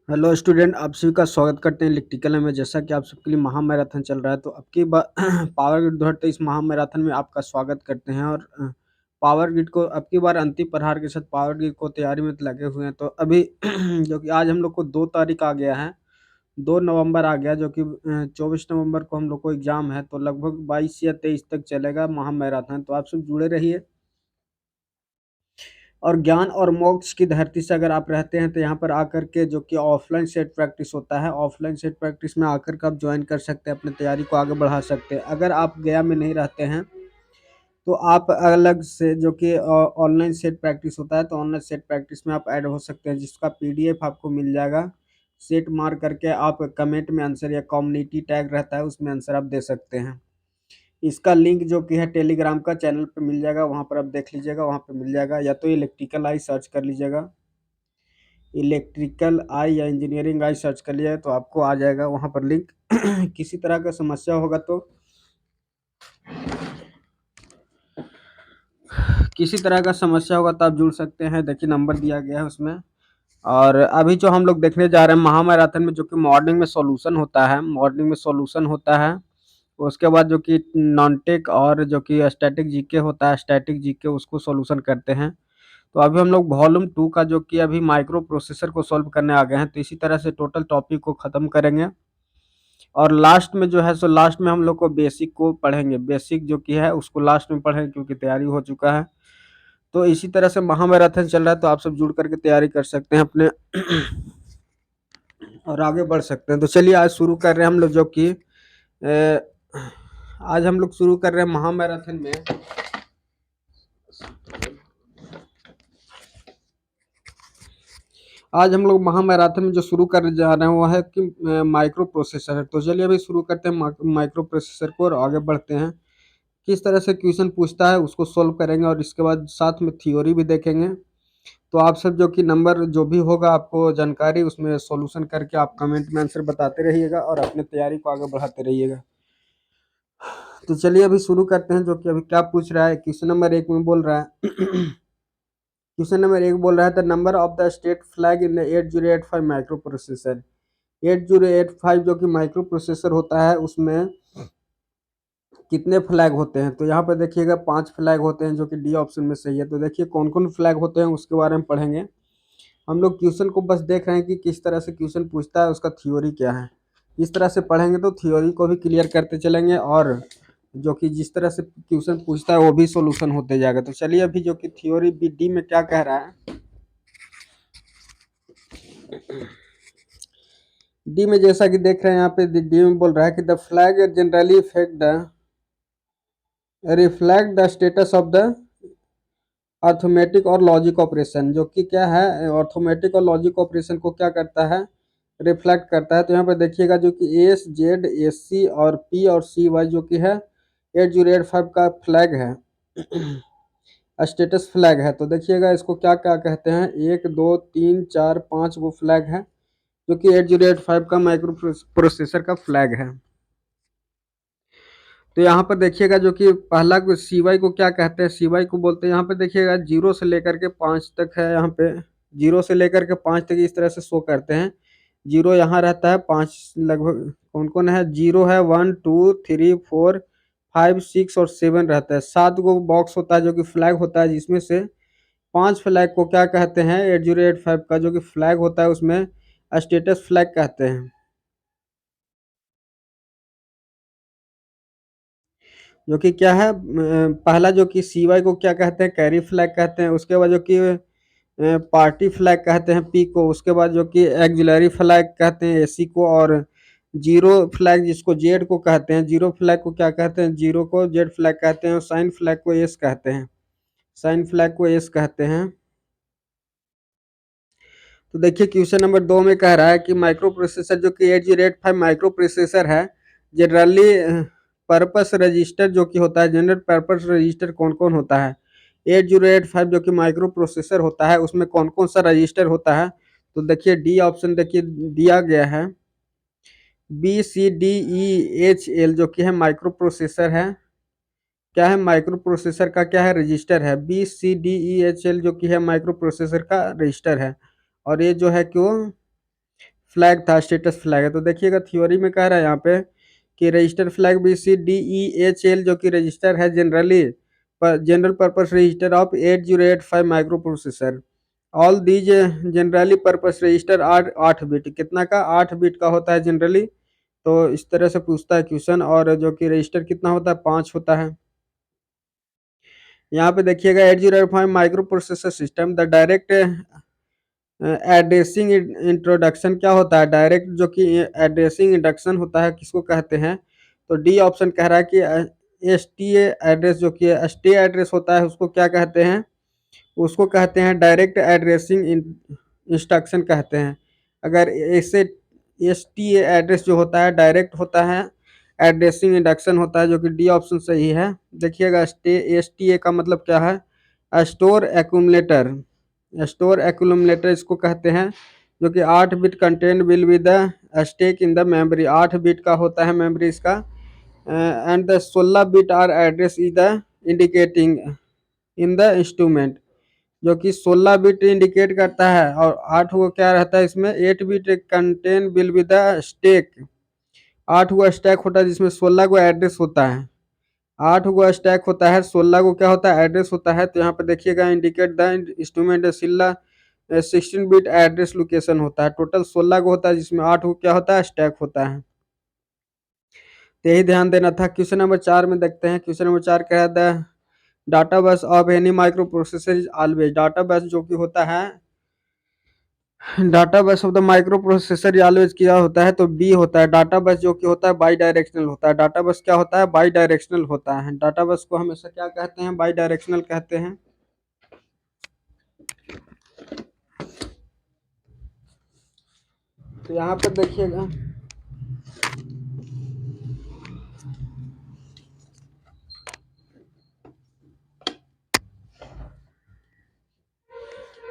Hello student, आप सभी का स्वागत करते हैं इलेक्ट्रिकल में। जैसा कि आप सबके लिए महामैराथन चल रहा है, तो अब की बार पावर ग्रिड 2023 महामैराथन में आपका स्वागत करते हैं। और पावर ग्रिड को अब की बार अंतिम प्रहार के साथ पावर ग्रिड को तैयारी में लगे हुए हैं। तो अभी जो कि आज हम लोग को 2 तारीख आ गया है, 2 नवंबर आ गया, जो कि 24 नवंबर को हम लोग को एग्जाम है। तो लगभग 22 या 23 तक चलेगा महामैराथन। तो आप सब जुड़े रहिए। और ज्ञान और मोक्ष की धरती से अगर आप रहते हैं तो यहाँ पर आकर के जो कि ऑफलाइन सेट प्रैक्टिस होता है, ऑफलाइन सेट प्रैक्टिस में आकर के आप ज्वाइन कर सकते हैं, अपनी तैयारी को आगे बढ़ा सकते हैं। अगर आप गया में नहीं रहते हैं तो आप अलग से जो कि ऑनलाइन सेट प्रैक्टिस होता है, तो ऑनलाइन सेट प्रैक्टिस में आप ऐड हो सकते हैं, जिसका पीडीएफ आपको मिल जाएगा। सेट मार करके आप कमेंट में आंसर या कम्युनिटी टैग रहता है, उसमें आंसर आप दे सकते हैं। इसका लिंक जो कि है टेलीग्राम का चैनल पे मिल जाएगा, वहाँ पर आप देख लीजिएगा, वहाँ पे मिल जाएगा। या तो इलेक्ट्रिकल आई सर्च कर लीजिएगा, इलेक्ट्रिकल आई या इंजीनियरिंग आई सर्च कर लिया तो आपको आ जाएगा वहाँ पर लिंक। किसी तरह का समस्या होगा तो आप जुड़ सकते हैं। देखिए नंबर दिया गया है उसमें। और अभी जो हम लोग देखने जा रहे हैं महामैराथन में, जो कि मॉर्निंग में सॉल्यूशन होता है, उसके बाद जो कि नॉन टेक और जो कि स्टैटिक जीके होता है, स्टैटिक जीके उसको सॉल्यूशन करते हैं। तो अभी हम लोग वॉल्यूम 2 का जो कि अभी माइक्रो प्रोसेसर को सॉल्व करने आ गए हैं। तो इसी तरह से टोटल टॉपिक को ख़त्म करेंगे। और लास्ट में जो है सो लास्ट में हम लोग को बेसिक को पढ़ेंगे, बेसिक जो कि है उसको लास्ट में पढ़ेंगे, क्योंकि तैयारी हो चुका है। तो इसी तरह से महामैराथन चल रहा है, तो आप सब जुड़ करके तैयारी कर सकते हैं अपने और आगे बढ़ सकते हैं। तो चलिए आज शुरू कर रहे हैं हम लोग, जो कि आज हम लोग शुरू कर रहे हैं महामैराथन में। आज हम लोग महामैराथन में जो शुरू करने जा रहे हैं वो है कि माइक्रो प्रोसेसर है। तो चलिए अभी शुरू करते हैं माइक्रो प्रोसेसर को और आगे बढ़ते हैं। किस तरह से क्वेश्चन पूछता है उसको सोल्व करेंगे, और इसके बाद साथ में थ्योरी भी देखेंगे। तो आप सब जो कि नंबर जो भी होगा आपको जानकारी, उसमें सॉल्यूशन करके आप कमेंट में आंसर बताते रहिएगा और अपने तैयारी को आगे बढ़ाते रहिएगा। तो चलिए अभी शुरू करते हैं। जो कि अभी क्या पूछ रहा है, क्वेश्चन नंबर 1 में बोल रहा है क्वेश्चन नंबर 1 बोल रहा है the number of the state flag in the 8085 micro processor. 8085 जो कि माइक्रो प्रोसेसर होता है, उसमें कितने फ्लैग होते हैं। तो यहाँ पर देखिएगा 5 फ्लैग होते हैं, जो कि डी ऑप्शन में सही है। तो देखिए कौन कौन फ्लैग होते हैं उसके बारे में पढ़ेंगे। हम लोग क्वेश्चन को बस देख रहे हैं कि किस तरह से क्वेश्चन पूछता है, उसका थ्योरी क्या है। इस तरह से पढ़ेंगे तो थ्योरी को भी क्लियर करते चलेंगे, और जो कि जिस तरह से क्वेश्चन पूछता है वो भी सोल्यूशन होते जाएगा। तो चलिए अभी जो कि थ्योरी बी डी में क्या कह रहा है, डी में जैसा कि देख रहे हैं यहाँ पे डी में बोल रहा है कि the flag generally reflect the status of the arithmetic और लॉजिक ऑपरेशन। जो कि क्या है, अर्थमेटिक और लॉजिक ऑपरेशन को क्या करता है, रिफ्लेक्ट करता है। तो यहाँ पर देखिएगा जो कि एस जेड एस सी और पी और सी वाई जो कि है 8085 का फ्लैग है, स्टेटस फ्लैग है। तो देखिएगा इसको क्या क्या कहते हैं, 1 2 3 4 5 वो फ्लैग है, जो कि 8085 का माइक्रो प्रोसेसर का फ्लैग है। तो यहाँ पर देखिएगा जो कि पहला सीवाई को क्या कहते हैं, सीवाई को बोलते हैं, यहाँ पे देखिएगा 0 से लेकर के 5 तक है। यहाँ पे 0 से लेकर के 5 तक इस तरह से शो करते हैं। 0 यहाँ रहता है, 5 लगभग कौन कौन है, 0 है, 1 2 3 4 5 6 और 7 रहता है। 7 को बॉक्स होता है जो कि फ्लैग होता है, जिसमें से 5 फ्लैग को क्या कहते हैं, 8085 का जो कि फ्लैग होता है उसमें स्टेटस फ्लैग कहते हैं। जो कि क्या है, पहला जो कि सीवाई को क्या कहते हैं, कैरी फ्लैग कहते हैं। उसके बाद जो कि पार्टी फ्लैग कहते हैं पी को। उसके बाद जो कि एक्सिलरी फ्लैग कहते हैं एसी को। और जीरो फ्लैग जिसको जेड को कहते हैं, जीरो फ्लैग को क्या कहते हैं, जीरो को जेड फ्लैग कहते हैं। और साइन फ्लैग को एस कहते हैं, साइन फ्लैग को एस कहते हैं। तो देखिए क्वेश्चन नंबर 2 में कह रहा है कि माइक्रो प्रोसेसर जो कि 8085 माइक्रो प्रोसेसर है, जनरली पर्पस रजिस्टर जो कि होता है, जनरल पर्पस रजिस्टर कौन कौन होता है। 8085 जो कि माइक्रो प्रोसेसर होता है, उसमें कौन कौन सा रजिस्टर होता है। तो देखिए डी ऑप्शन देखिए दिया गया है, B C D E H L जो कि है माइक्रो प्रोसेसर है, क्या है, माइक्रो प्रोसेसर का क्या है, रजिस्टर है। B C D E H L जो कि है माइक्रो प्रोसेसर का रजिस्टर है। और ये जो है क्यों फ्लैग था, स्टेटस फ्लैग है। तो देखिएगा थ्योरी में कह रहा है यहाँ पे कि रजिस्टर फ्लैग BCDEHL जो कि रजिस्टर है general purpose register of 8085 microprocessor. All these generally purpose register are 8 bit, कितना का 8 बिट का होता है जनरली। तो इस तरह से पूछता है क्वेश्चन, और जो कि रजिस्टर कितना होता है 5 होता है। यहाँ पे देखिएगा 8085 micro processor system the direct addressing introduction क्या होता है, डायरेक्ट जो कि एड्रेसिंग इंडक्शन होता है किसको कहते हैं। तो डी ऑप्शन कह रहा है कि STA एड्रेस जो कि स्टे एड्रेस होता है उसको क्या कहते हैं, उसको कहते हैं डायरेक्ट एड्रेसिंग इंस्ट्रक्शन कहते हैं। अगर ऐसे STA एड्रेस जो होता है डायरेक्ट होता है, एड्रेसिंग इंडक्शन होता है, जो कि डी ऑप्शन सही है। देखिएगा STA का मतलब क्या है, स्टोर एक्यूमुलेटर। स्टोर एक्यूमुलेटर इसको कहते हैं, जो कि 8 bit content will be the stack in the memory. 8 bit का होता है मेमोरी इसका, and the 16 bit are address is the indicating in the instrument, जो कि 16 बिट इंडिकेट करता है। और 8 वो क्या रहता है इसमें, 8 bit content will be the stack. 8 go stack होता है जिसमें 16 गो एड्रेस होता है। 8 गो स्टैक होता है, 16 गो क्या होता है एड्रेस होता है। तो यहाँ पे देखिएगा indicate the instrument Zillah 16 bit address location होता है। टोटल 16 गो होता है जिसमें 8 गो क्या होता है स्टैक होता है। तो यही ध्यान देना था। क्वेश्चन नंबर 4 में देखते हैं। क्वेश्चन नंबर 4 कह रहा है डाटा बस of any micro processor is always. Data बस जो कि होता है, डाटा बस of the micro processor always क्या होता है, तो बी होता है। डाटा बस जो कि होता है बाई डायरेक्शनल होता है। डाटा बस क्या होता है, बाई डायरेक्शनल होता है। डाटा बस को हमेशा क्या कहते हैं, बाई डायरेक्शनल कहते हैं। तो यहाँ पर देखिएगा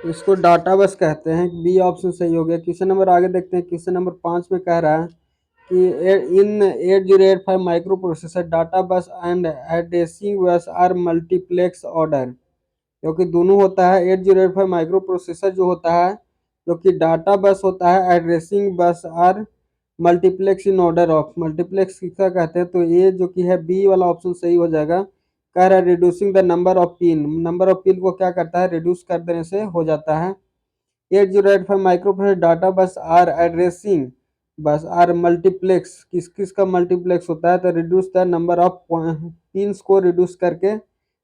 इसको डाटा बस कहते हैं, बी ऑप्शन सही हो गया। क्वेश्चन नंबर आगे देखते हैं। क्वेश्चन नंबर 5 में कह रहा है कि इन 8085 माइक्रो प्रोसेसर डाटा बस and addressing bus are multiplex order, क्योंकि दोनों होता है। 8085 माइक्रो प्रोसेसर जो होता है, जो कि डाटा बस होता है, addressing bus are multiplex in order of. Multiplex किसका कहते हैं, तो ये जो कि है बी वाला ऑप्शन सही हो जाएगा। कह रहा है reducing the number of pin. Number of pin को क्या करता है, रिड्यूस कर देने से हो जाता है। 8085 microprocessor data bus are addressing bus are multiplex, किस किस का मल्टीप्लेक्स होता है, तो reduce the number of pins को रिड्यूस करके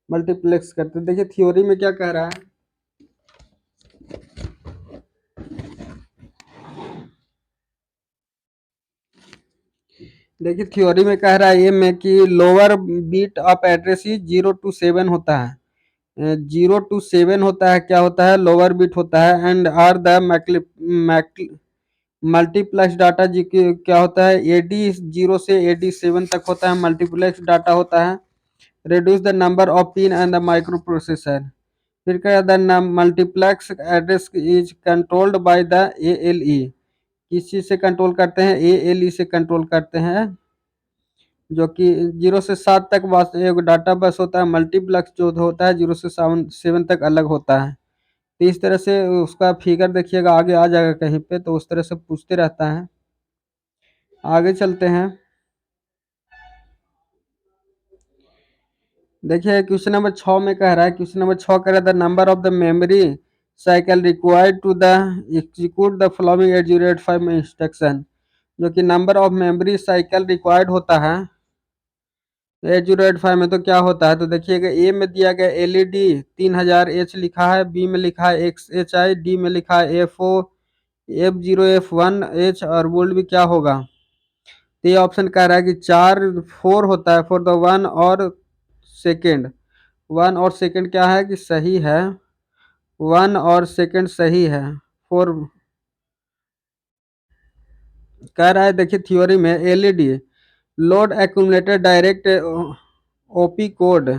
मल्टीप्लेक्स करते हैं। देखिए थ्योरी में क्या कह रहा है, देखिए थ्योरी में कह रहा है ये में कि लोअर बीट ऑफ एड्रेस ही 0 to 7 होता है। 0 to 7 होता है, क्या होता है, लोअर बीट होता है। And are the multiplex data ji की क्या होता है, AD0 से AD7 तक होता है, मल्टीप्लेक्स डाटा होता है। Reduce the number of pin and the micro processor. फिर क्या, the multiplex address is controlled by the ALE। किस चीज से कंट्रोल करते हैं, ALE से कंट्रोल करते हैं। जो कि 0 से 7 तक वास एक डाटा बस होता है। मल्टीप्लेक्स जो होता है 0 से 7 तक अलग होता है। तो इस तरह से उसका फिगर देखिएगा आगे आ जाएगा कहीं पे, तो उस तरह से पूछते रहता है। आगे चलते हैं। देखिए क्वेश्चन नंबर 6 में कह रहा है, क्वेश्चन नंबर 6 कह रहा है the number of the memory cycle required to the execute the following 8085 में इंस्ट्रक्शन। जो कि number of memory cycle required होता है 8085 में, तो क्या होता है, तो देखिएगा ए में दिया गया LED 3000H लिखा है, बी में लिखा है XHI, डी में लिखा है FO F0 F1H, और बोल्ड भी क्या होगा। तो ये ऑप्शन कह रहा है कि 4 होता है फॉर द सेकेंड। 1 और सेकेंड क्या है कि सही है, 1 और सेकेंड सही है। फोर कह रहा है, देखिए थ्योरी में LED load accumulator direct OP code.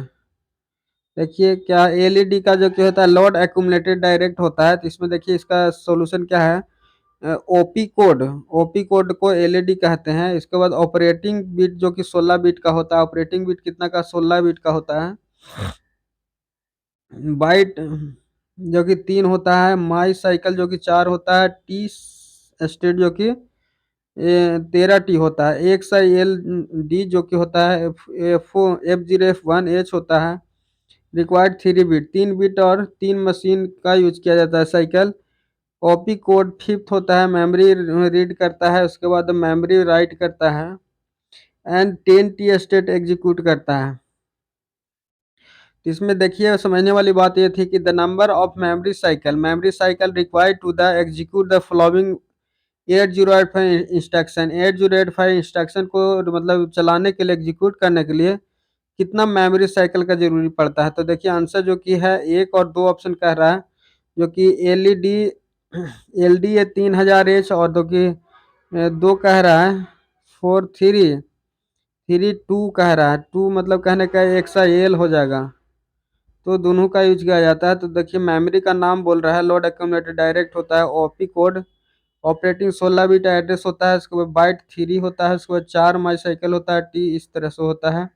देखिए क्या LED का जो क्या होता है लोड एक्यूमुलेटेड डायरेक्ट होता है। तो इसमें देखिए इसका सॉल्यूशन क्या है, OP कोड को LED कहते हैं। इसके बाद ऑपरेटिंग बिट जो कि 16 बिट का होता है। ऑपरेटिंग बिट कितना का, 16 बिट का होता है। बाइट जो कि 3 होता है। माई साइकिल जो कि 4 होता है। स्टेट जो कि 13T होता है। XILD जो कि होता है F0F1H होता है। रिक्वायर्ड 3 बिट, 3 बिट और 3 मशीन का यूज किया जाता है साइकिल। कॉपी कोड फिफ्थ होता है, मेमोरी रीड करता है, उसके बाद मेमोरी राइट करता है एंड 10T स्टेट एग्जीक्यूट करता है। इसमें देखिए समझने वाली बात ये थी कि the number of memory cycle required to the execute the following 8085 instruction. 8085 instruction को मतलब चलाने के लिए, एग्जीक्यूट करने के लिए कितना मेमोरी साइकिल का जरूरी पड़ता है। तो देखिए आंसर जो कि है 1 और 2 ऑप्शन कह रहा है, जो कि एल डी है 3000H, और जो कि 2 कह रहा है 4332 कह रहा है। 2 मतलब कहने का XIL हो जाएगा, तो दोनों का यूज किया जाता है। तो देखिए मेमोरी का नाम बोल रहा है, लोड एक्यूमुलेटर डायरेक्ट होता है, OP code operating 16 bit address होता है, उसके बाद बाइट 3 होता है, उसके बाद 4 माई साइकिल होता है, टी इस तरह से होता है।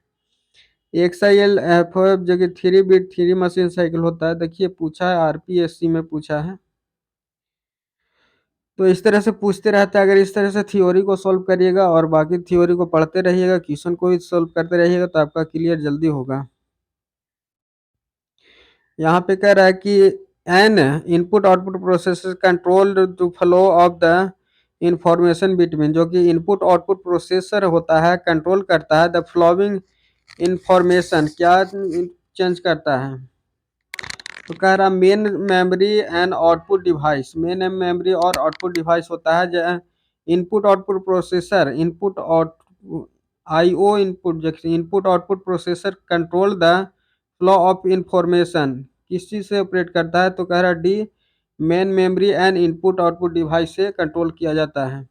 XIL FOF जो कि 3 बिट 3 मशीन साइकिल होता है। देखिए पूछा है, RPSC में पूछा है। तो इस तरह से पूछते रहता है। अगर इस तरह से थ्योरी को सॉल्व करिएगा और बाकी थ्योरी को पढ़ते रहिएगा, क्वेश्चन को भी सॉल्व करते रहिएगा, तो आपका क्लियर जल्दी होगा। यहाँ पे कह रहा है कि an input output processor control to flow of the information between, जो कि इनपुट आउटपुट प्रोसेसर होता है, कंट्रोल करता है द फ्लोइंग इंफॉर्मेशन, क्या चेंज करता है। तो कह रहा main memory and output device, main memory और आउटपुट डिवाइस होता है। Input output processor, input out IO input, input output processor control the flow of information, किस चीज़ से ऑपरेट करता है। तो कह रहा D main memory and input output device से कंट्रोल किया जाता है।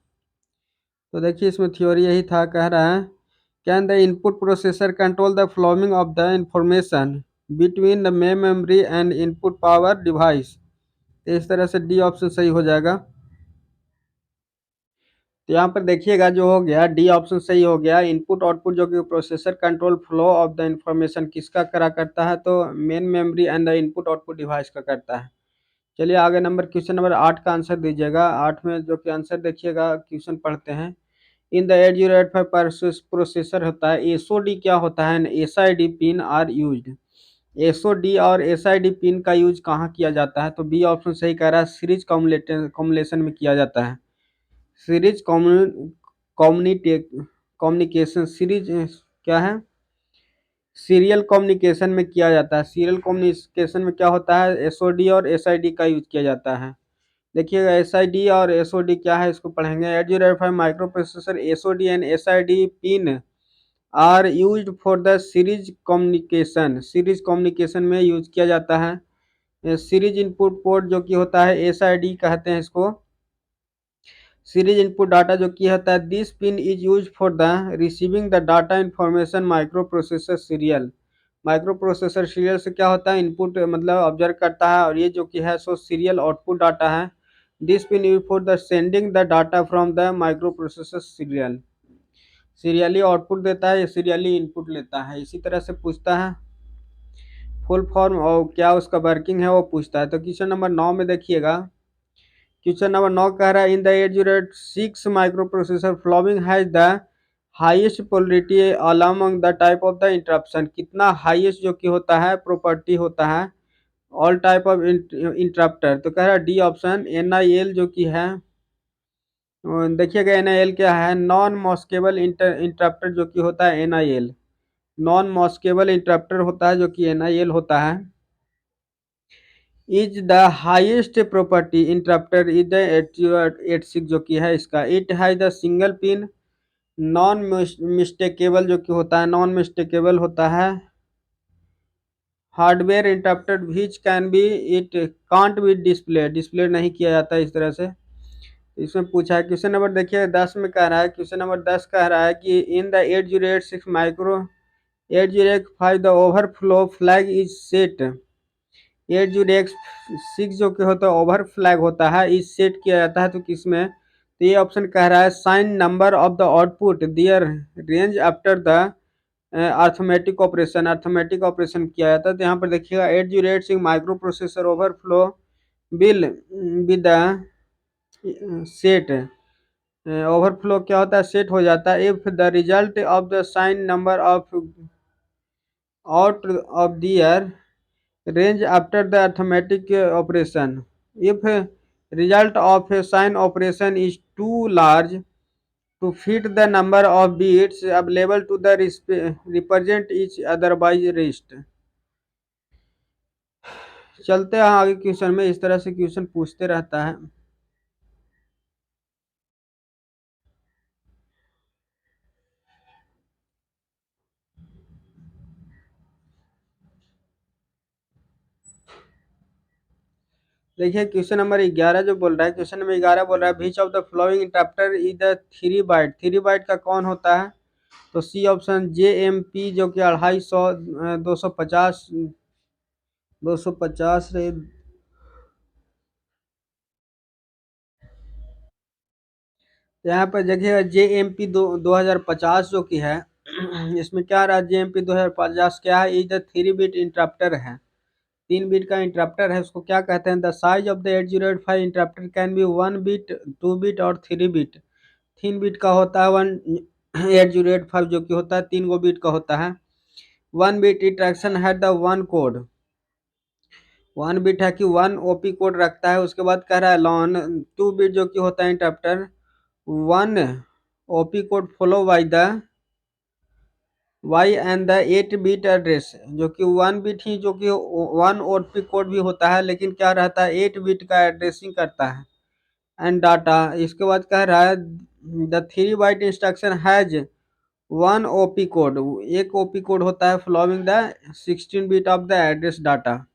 तो देखिए इसमें थ्योरी यही था, कह रहा है can the input processor control the flowing of the information between the main memory and input power device. तो इस तरह से डी ऑप्शन सही हो जाएगा। तो यहाँ पर देखिएगा जो हो गया डी ऑप्शन सही हो गया। इनपुट आउटपुट जो कि processor control flow of the information किसका करा करता है, तो main memory and the input output device का करता है। चलिए आगे क्वेश्चन नंबर 8 का आंसर दीजिएगा। 8 में जो कि आंसर देखिएगा, क्वेश्चन पढ़ते हैं। इन द 8085 प्रोसेसर होता है, एसओडी क्या होता है, SID pin are used. SOD और एसआईडी पिन का यूज कहाँ किया जाता है, तो बी ऑप्शन सही कह रहा है, सीरीज कॉम्युलेशन में किया जाता है। सीरीज कम्युनिकेशन सीरीज क्या है, सीरियल कम्युनिकेशन में किया जाता है। सीरियल कम्युनिकेशन में क्या होता है, एसओडी और एसआईडी का यूज किया जाता है। देखिएगा एसआईडी और एसओडी क्या है, इसको पढ़ेंगे। 8085 microprocessor SOD and SID pin are used for the series communication, series communication में यूज किया जाता है। सीरीज इनपुट पोर्ट जो कि होता है, एसआईडी कहते हैं इसको। सीरीज इनपुट डाटा जो कि होता है, this pin is use for the receiving the data information micro processor serial. Micro processor serial से क्या होता है, इनपुट मतलब ऑब्जर्व करता है, और ये जो कि है सो सीरियल आउटपुट डाटा है। This pin use for the sending the data from the micro processor serial, serially output देता है, ये सीरियली इनपुट लेता है। इसी तरह से पूछता है फुल फॉर्म और क्या उसका वर्किंग है वो पूछता है। तो क्वेश्चन नंबर 9 में देखिएगा, क्वेश्चन नंबर 9 कह रहा है in the 8086 microprocessor flowing has the highest polarity along the type of the interruption, कितना हाईएस्ट जो कि होता है प्रॉपर्टी होता है ऑल टाइप ऑफ इंटरप्टर। तो कह रहा है डी ऑप्शन NIL जो कि है, देखिएगा NIL क्या है, नॉन मॉस्केबल इंटरप्टर जो कि होता है NIL, नॉन मॉस्केबल इंटरप्टर होता है जो कि NIL होता है। Is the highest property interrupter is the 8086 जो कि है इसका, it has the single pin non mistakable जो कि होता है, नॉन मिस्टेकेबल होता है। Hardware interrupted which can be it can't be display नहीं किया जाता इस तरह से। इसमें पूछा है क्वेश्चन नंबर देखिए 10 में कह रहा है, क्वेश्चन नंबर 10 कह रहा है कि in the 8086 micro 8085 the overflow flag is set. 8086 जो कि होता है ओवर फ्लैग होता है, इस सेट किया जाता है तो किसमें, तो ये ऑप्शन कह रहा है sign number of the output their range after the arithmetic operation, arithmetic operation किया जाता है। तो यहाँ पर देखिएगा 8086 microprocessor overflow will with set overflow क्या होता है, सेट हो जाता है if the result of the sign number of out of the year range after the arithmetic operation. If result of a sign operation is too large to fit the number of bits available to the represent each otherwise rest. चलते हैं आगे question में, इस तरह से question पूछते रहता है। देखिए क्वेश्चन नंबर 11 जो बोल रहा है, क्वेश्चन नंबर 11 बोल रहा है which of the flowing interrupter is the three byte का कौन होता है? तो सी ऑप्शन JMP जो कि 250 250 रे। यहाँ पर देखिएगा JMP 2050 जो कि है इसमें क्या रहा, JMP 2050 क्या है, इज द 3 बिट इंटरप्टर है, 3 बिट का इंटरप्टर है। उसको क्या कहते हैं, the size of the 8085 interrupter can be 1 bit, 2 bit और 3 बिट। 3 बिट का होता है 8085 जो कि होता है 3 बिट का होता है। 1 बिट इंट्रैक्शन है द 1 कोड, 1 बिट है कि 1 OP कोड रखता है। उसके बाद कह रहा है लॉन 2 बिट जो कि होता है interrupter 1 OP code follow by the Y and the 8 bit address, जो कि 1 बिट ही जो कि 1 OP कोड भी होता है, लेकिन क्या रहता है 8 बिट का एड्रेसिंग करता है एंड डाटा। इसके बाद कह रहा है the 3 byte instruction has 1 OP code, एक OP कोड होता है following the 16 bit of the address data.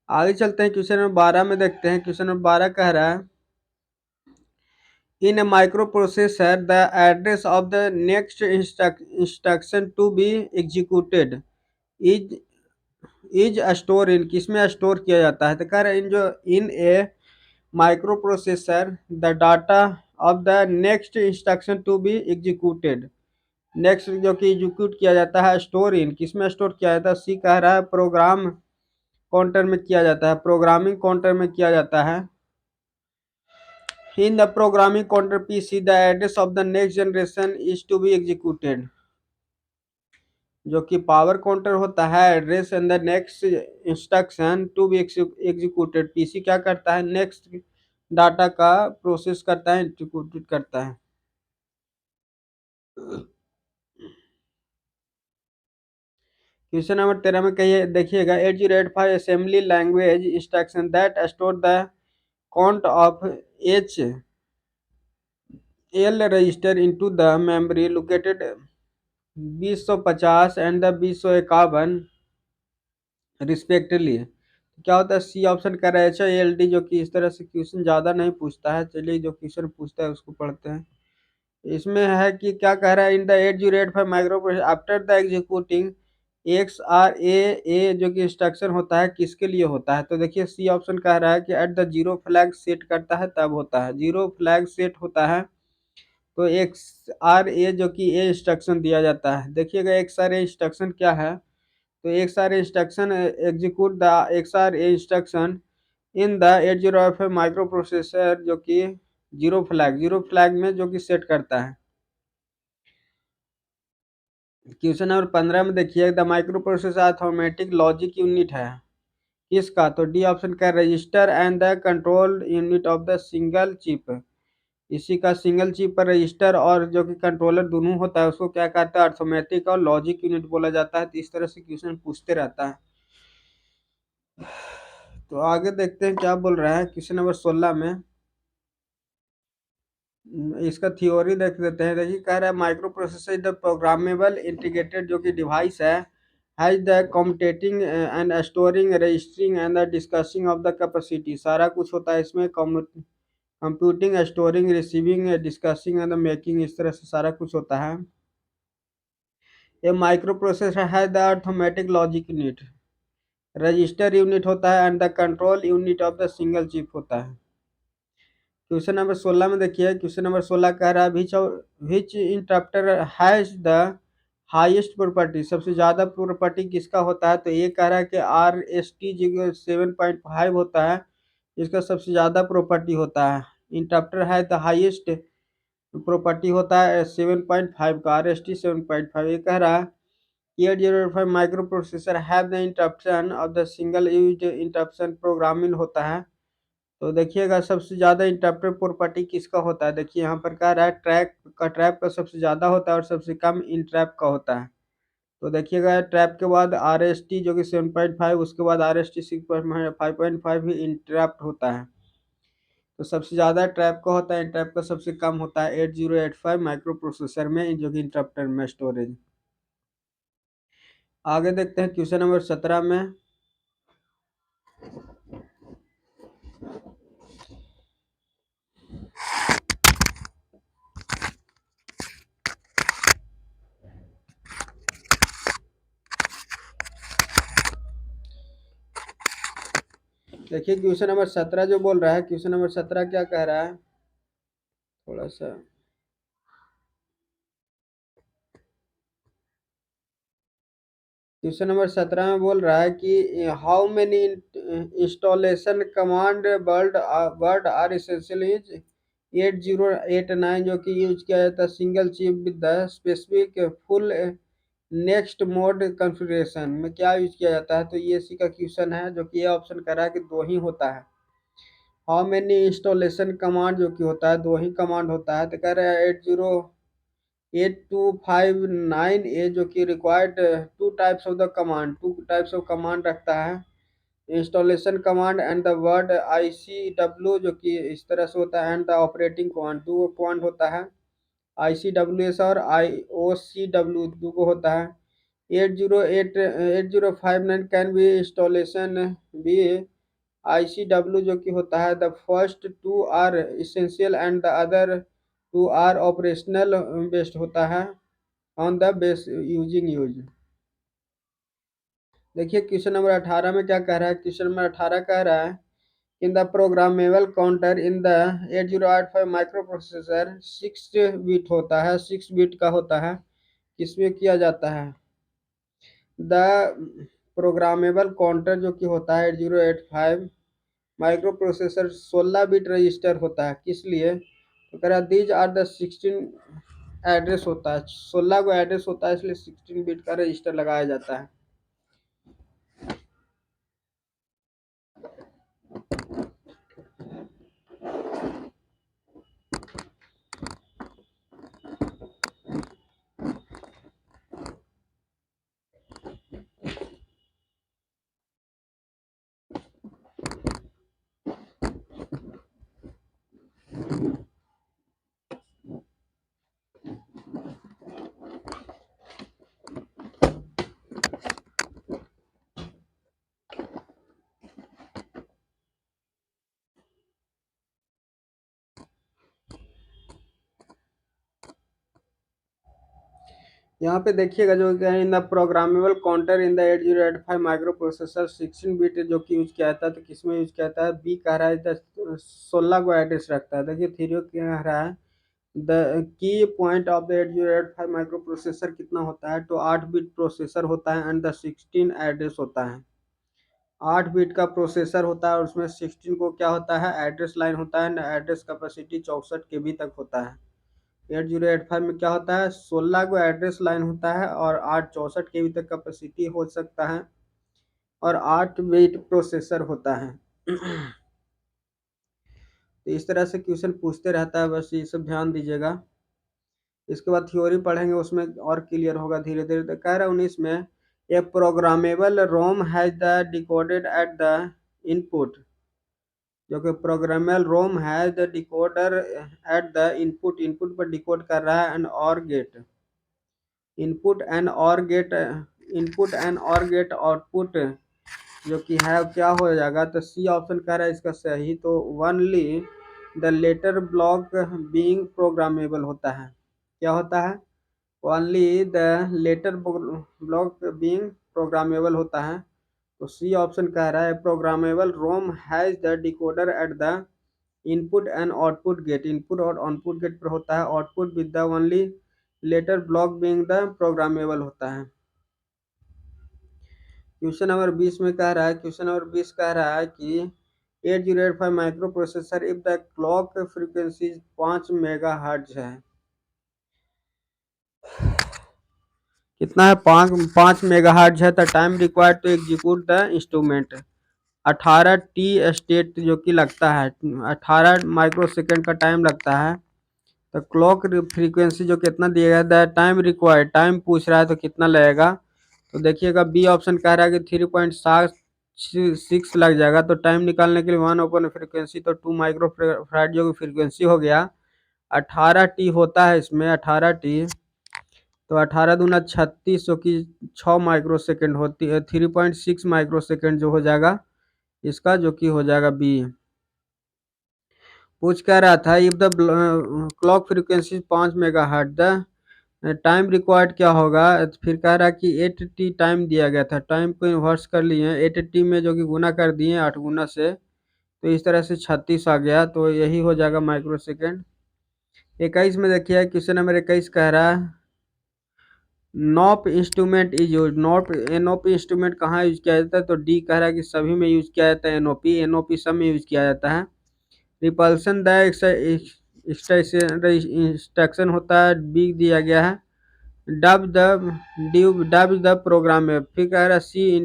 आगे चलते हैं क्वेश्चन नंबर 12 में, देखते हैं क्वेश्चन नंबर 12 कह रहा है in a microprocessor the address of the next instruction to be executed is store in, किसमें स्टोर किया जाता है? तो कह रहे हैं इन जो in a microprocessor the data of the next instruction to be executed, next जो कि एग्जीक्यूट किया जाता है स्टोर इन, किसमें स्टोर किया जाता है? सी कह रहा है प्रोग्राम काउंटर में किया जाता है, प्रोग्रामिंग काउंटर में किया जाता है। In the programming counter PC the address of the next generation is to be executed, जो कि पावर काउंटर होता है address and the next instruction to be executed. PC क्या करता है, नेक्स्ट डाटा का प्रोसेस करता है, एग्जीक्यूट करता है। क्वेश्चन नंबर 13 में कहिए, देखिएगा 8085 assembly language instruction that store the count of HL register into the memory located 2050 and the 2051 respectively. क्या होता है, सी ऑप्शन का HILD, जो कि इस तरह से क्वेश्चन ज़्यादा नहीं पूछता है। चलिए जो क्वेश्चन पूछता है उसको पढ़ते हैं। इसमें है कि क्या कह रहा है, in the 8085 micro after the executing XRA जो कि इंस्ट्रक्शन होता है किसके लिए होता है? तो देखिए सी ऑप्शन कह रहा है कि at the zero flag set करता है तब होता है, जीरो फ्लैग सेट होता है तो XRA जो कि ए इंस्ट्रक्शन दिया जाता है। देखिएगा XRA इंस्ट्रक्शन क्या है, तो XRA instruction execute the XRA instruction in the 8085 micro processor जो कि जीरो फ्लैग में जो कि सेट करता है। क्वेश्चन नंबर 15 में देखिए the micro processor arithmetic logic unit है किसका? तो डी ऑप्शन का register and the control unit of the single chip, इसी का सिंगल चिप पर रजिस्टर और जो कि कंट्रोलर दोनों होता है उसको क्या कहता है, अर्थमेटिक और लॉजिक यूनिट बोला जाता है। तो इस तरह से क्वेश्चन पूछते रहता है। तो आगे देखते हैं क्या बोल रहा है क्वेश्चन नंबर 16 में, इसका थ्योरी देख लेते हैं। देखिए कह रहा है microprocessor is the programmable integrated जो कि डिवाइस है has the commutating and storing registering and the discussing of the capacity, सारा कुछ होता है इसमें, computing storing receiving discussing and making, इस तरह से सारा कुछ होता है। ये माइक्रो प्रोसेसर है the arithmetic logic unit, register unit होता है and the control unit of the single chip होता है। क्वेश्चन नंबर 16 में देखिए, क्वेश्चन नंबर 16 कह रहा है which interrupter has the highest property, सबसे ज़्यादा प्रॉपर्टी किसका होता है? तो ये कह रहा है कि RST 7.5 होता है, इसका सबसे ज़्यादा प्रॉपर्टी होता है। इंटरप्टर है द हाईएस्ट प्रॉपर्टी होता है 7.5 का, आर एस टी 7.5। ये कह रहा है कि 8085 micro processor have the interruption of the single use interruption programming होता है। तो देखिएगा सबसे ज़्यादा इंटरप्टर प्रॉपर्टी किसका होता है। देखिए यहाँ पर कह रहा है ट्रैप का सबसे ज़्यादा होता है और सबसे कम इंट्रैप का होता है। तो देखिएगा ट्रैप के बाद आर एस टी जो कि 7.5, उसके बाद आर एस टी 6.5 ही इंटरप्ट होता है। तो सबसे ज़्यादा ट्रैप का होता है, इंटरप्ट का सबसे कम होता है 8085 माइक्रो प्रोसेसर में, जो कि इंटरप्टर में स्टोरेज। आगे देखते हैं क्वेश्चन नंबर 17 में। देखिए क्वेश्चन नंबर 17 जो बोल रहा है, क्वेश्चन नंबर 17 क्या कह रहा है, थोड़ा सा। क्वेश्चन नंबर 17 में बोल रहा है कि how many installation command word are essential is 8089, जो कि यूज किया जाता है single chip with the specific full next mode configuration में क्या यूज किया जाता है। तो ये इसी का क्वेश्चन है, जो कि ये ऑप्शन कर रहा है कि दो ही होता है। हाउ मेनी इंस्टॉलेशन कमांड जो कि होता है दो ही कमांड होता है। तो कह रहे हैं 8259 जो कि required two types of command रखता है। Installation command and the word ICW जो कि इस तरह से होता है, एंड द ऑपरेटिंग कमांड, दो कमांड होता है। ICWS और IOCW दो होता है। 8059 कैन बी इंस्टॉलेशन भी ICW जो कि होता है the first two are essential and the other two are operational based होता है on the base using use. देखिए क्वेश्चन नंबर 18 में क्या कह रहा है। क्वेश्चन नंबर 18 कह रहा है in the programmable counter in the 8085 micro processor 6 bit होता है, 6 बिट का होता है। किसमें किया जाता है। द प्रोग्रामेबल काउंटर जो कि होता है 8085 माइक्रो प्रोसेसर 16 बिट रजिस्टर होता है। किस लिए। तो कह रहा है दीज आर द 16 एड्रेस होता है, 16 को एड्रेस होता है, इसलिए 16 बिट का रजिस्टर लगाया जाता है। यहाँ पे देखिएगा जो क्या है in the programmable counter in the 8085 micro processor 16 bit जो कि यूज किया जाता है। तो किसमें यूज किया जाता है। बी कह रहा है 16 को एड्रेस रखता है। देखिए थ्री कह रहा है the key point of the 8085 micro processor कितना होता है। तो 8 बिट प्रोसेसर होता है एंड द 16 एड्रेस होता है। 8 बिट का प्रोसेसर होता है और उसमें 16 को क्या होता है एड्रेस लाइन होता है। एड्रेस कैपेसिटी 64 KB तक होता है। 8085 में क्या होता है 16 को एड्रेस लाइन होता है और 8 64 KB तक कैपेसिटी हो सकता है और 8 बिट प्रोसेसर होता है। तो इस तरह से क्वेश्चन पूछते रहता है, बस ये सब ध्यान दीजिएगा। इसके बाद थ्योरी पढ़ेंगे, उसमें और क्लियर होगा धीरे धीरे। तो कह रहा है 19 में a programmable ROM has the decoded at the input, जो कि प्रोग्रामेबल रोम है the decoder at the input, input पर डिकोड कर रहा है एंड और गेट इनपुट एंड और गेट आउटपुट जो कि है क्या हो जाएगा। तो सी ऑप्शन कह रहा है इसका सही। तो only the latter block being programmable होता है। क्या होता है only the latter block being programmable होता है। तो सी ऑप्शन कह रहा है programmable ROM has the decoder at the input and output gate, input और आउटपुट गेट पर होता है। Output with the only latter block being the programmable होता है। क्वेश्चन नंबर 20 में कह रहा है, क्वेश्चन नंबर 20 कह रहा है कि 8085 microprocessor if the clock frequency 5 megahertz है। कितना है? 5 मेगाहर्ट्ज है। The time required to execute the instrument 18 T state जो कि लगता है, 18 माइक्रो सेकेंड का टाइम लगता है। तो क्लॉक फ्रीक्वेंसी जो कितना दिया गया है, टाइम रिक्वायर्ड, टाइम पूछ रहा है तो कितना लगेगा। तो देखिएगा बी ऑप्शन कह रहा है कि 3.6 लग जाएगा। तो टाइम निकालने के लिए 1 ओपन फ्रीक्वेंसी तो 2 माइक्रो फैराड जो कि फ्रीक्वेंसी हो गया। 18 टी होता है इसमें, 18 टी। तो 18 दूना 36 जो कि 6 माइक्रो सेकेंड होती है, 3.6 माइक्रो सेकेंड जो हो जाएगा इसका, जो कि हो जाएगा बी। पूछ क्या रहा था, if the clock frequency 5 megahertz the time required क्या होगा। फिर कह रहा है कि 8 टी टाइम दिया गया था, टाइम को इन्वर्स कर लिए 8 टी में जो कि गुना कर दिए 8 गुना से, तो इस तरह से 36 आ गया। तो यही हो जाएगा माइक्रो सेकेंड। 21 में देखिए, क्वेश्चन नंबर 21 कह रहा है knob instrument is use. Knob NOP instrument कहाँ यूज किया जाता है। तो डी कह रहा है कि सभी में यूज किया जाता है। एनओपी एनओपी सब में यूज किया जाता है। रिपल्सन द इंस्ट्रक्शन होता है, बी दिया गया है। डब द प्रोग्राम है। फिर कह रहा है C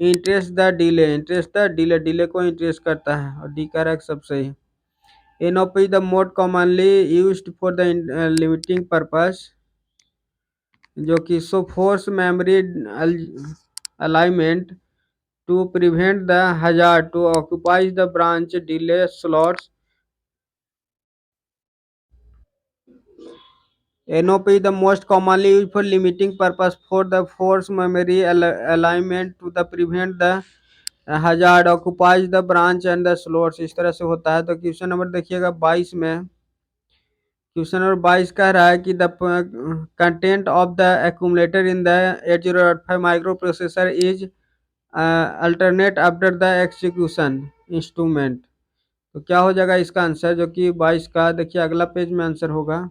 interest the delay, interest the delay, delay को इंटरेस्ट करता है। और डी कह रहा है सब सही। NOP the mode commonly used for the limiting purpose, जो कि so force memory alignment to prevent the hazard to occupies the branch delay slots. NOP is the most commonly used for limiting purpose for the force memory alignment to the prevent the hazard occupies the branch and the slots। इस तरह से होता है। तो question number देखिएगा 22 में, question number 22 कह रहा है कि the content of the accumulator in the 8085 microprocessor is alternate after the execution instrument. तो क्या हो जाएगा इसका आंसर, जो कि 22 का देखिए अगला पेज में आंसर होगा।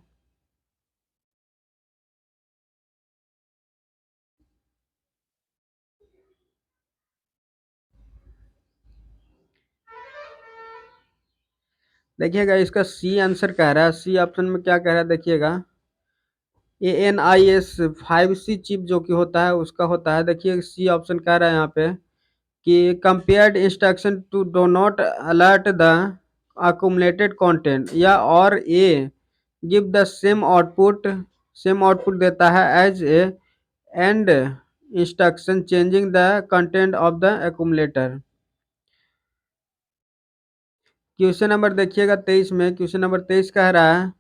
देखिएगा इसका सी आंसर कह रहा है। सी ऑप्शन में क्या कह रहा है देखिएगा, ANIS 5C चिप जो कि होता है उसका होता है। देखिए सी ऑप्शन कह रहा है यहाँ पे कि compared instruction to do not alert the accumulated content, या और a give the same output देता है as a and instruction changing the content of the accumulator. Question number देखिएगा 23 में, क्वेश्चन नंबर 23 कह रहा है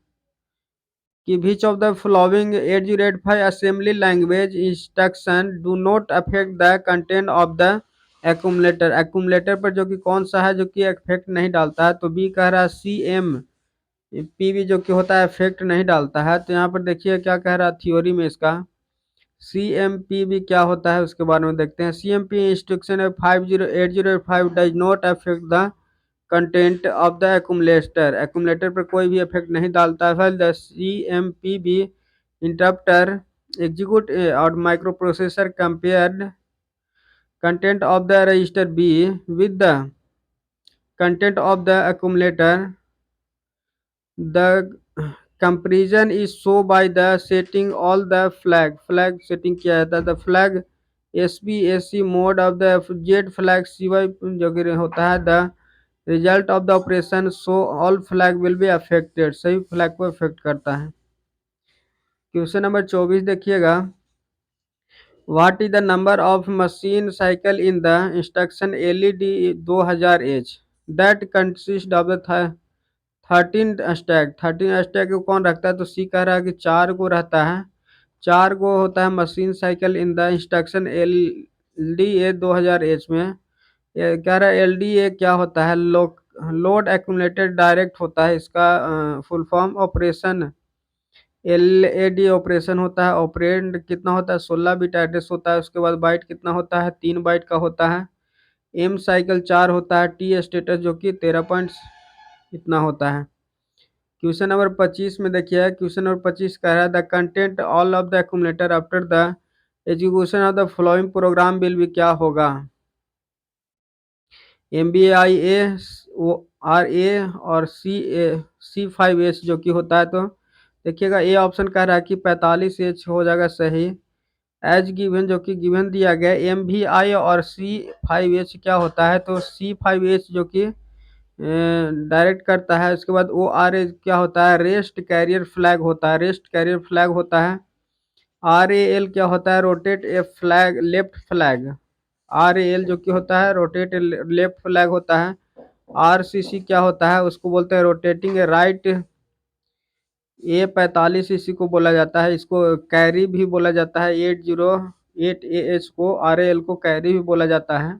कि which of the following 8085 assembly language instruction do not affect the content of the accumulator. Accumulator पर जो कि कौन सा है जो कि इफेक्ट नहीं डालता है। तो बी कह रहा है CMPB जो कि होता है इफेक्ट नहीं डालता है। तो यहाँ पर देखिए क्या कह रहा है थ्योरी में इसका, CMPB क्या होता है उसके बारे में देखते हैं। CMP instruction 8085 does not affect the content of the accumulator, accumulator पर कोई भी इफेक्ट नहीं डालता है। द CMPB इंटरप्टर एग्जीक्यूट और micro processor compared content of the register be with the content of the accumulator. The comparison is show by the setting all the flag setting किया जाता है। The flag SBAC mode of the Z flag CY जो कि होता है। The result of the operation so all flag will be affected, सही flag को affect करता है। क्वेश्चन नंबर 24 देखिएगा, what is the number of machine cycle in the instruction LED 2000H that consist of the 13 stack को कौन रखता है। तो सी कह रहा है कि 4 को रहता है। 4 को होता है machine cycle in the instruction LDA 2000H में। ये कह रहा है LDA क्या होता है, लोड एक्यूमुलेटेड डायरेक्ट होता है इसका full form. Operation LAD operation होता है। ऑपरेंड कितना होता है, 16 बिट एड्रेस होता है। उसके बाद बाइट कितना होता है, 3 बाइट का होता है। एम साइकिल 4 होता है। टी स्टेटस जो कि 13 पॉइंट इतना होता है। क्वेश्चन नंबर 25 में देखिए, क्वेश्चन नंबर 25 कह रहा है the content all of the accumulator after the execution of the following programme will भी क्या होगा। MBIA और C5H जो कि होता है, तो देखिएगा ए ऑप्शन कह रहा है कि 45H हो जाएगा सही। एज गिवन जो कि गिवन दिया गया, MVI और C5H क्या होता है, तो C5H जो कि डायरेक्ट करता है। उसके बाद ORA क्या होता है, रेस्ट कैरियर फ्लैग होता है, रेस्ट कैरियर फ्लैग होता है। RAL क्या होता है, रोटेट ए फ्लैग लेफ्ट फ्लैग। RAL जो कि होता है रोटेट लेफ्ट फ्लैग होता है। RCC क्या होता है, उसको बोलते हैं रोटेटिंग राइट। A45 इसी को बोला जाता है, इसको कैरी भी बोला जाता है। 808AH को RAL को कैरी भी बोला जाता है।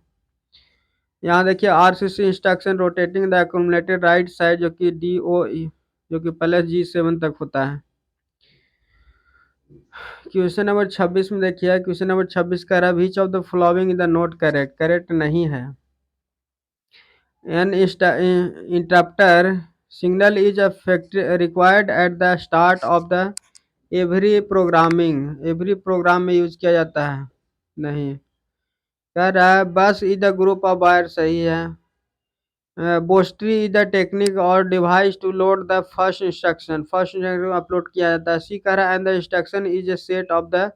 यहाँ देखिए RCC instruction rotating the accumulated right side जो कि DOE जो कि +G7 तक होता है। क्वेश्चन नंबर 26 में देखिए, क्वेश्चन नंबर 26 कह रहा है which of the following is the not correct, correct नहीं है। An interrupter signal is required at the start of the every program में यूज किया जाता है, नहीं। कह रहा है bus is the group of wire, सही है। बोस्ट्री इज द टेक्निक और device to load the first instruction upload किया जाता है। सी कह रहा है and the instruction is a set of the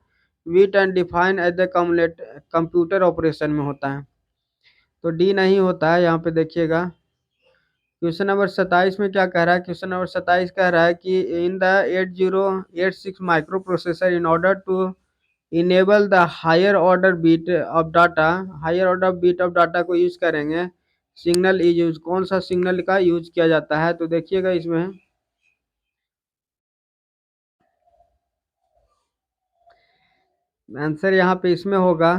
bit and define as the computer operation में होता है, तो डी नहीं होता है। यहाँ पे देखिएगा क्वेश्चन नंबर 27 में क्या कह रहा है, क्वेश्चन नंबर 27 कह रहा है कि in the 8086 microprocessor in order to enable the higher order bit of data, higher order bit of data को यूज करेंगे। सिग्नल इज यूज, कौन सा सिग्नल का यूज किया जाता है, तो देखिएगा इसमें आंसर यहाँ पे इसमें होगा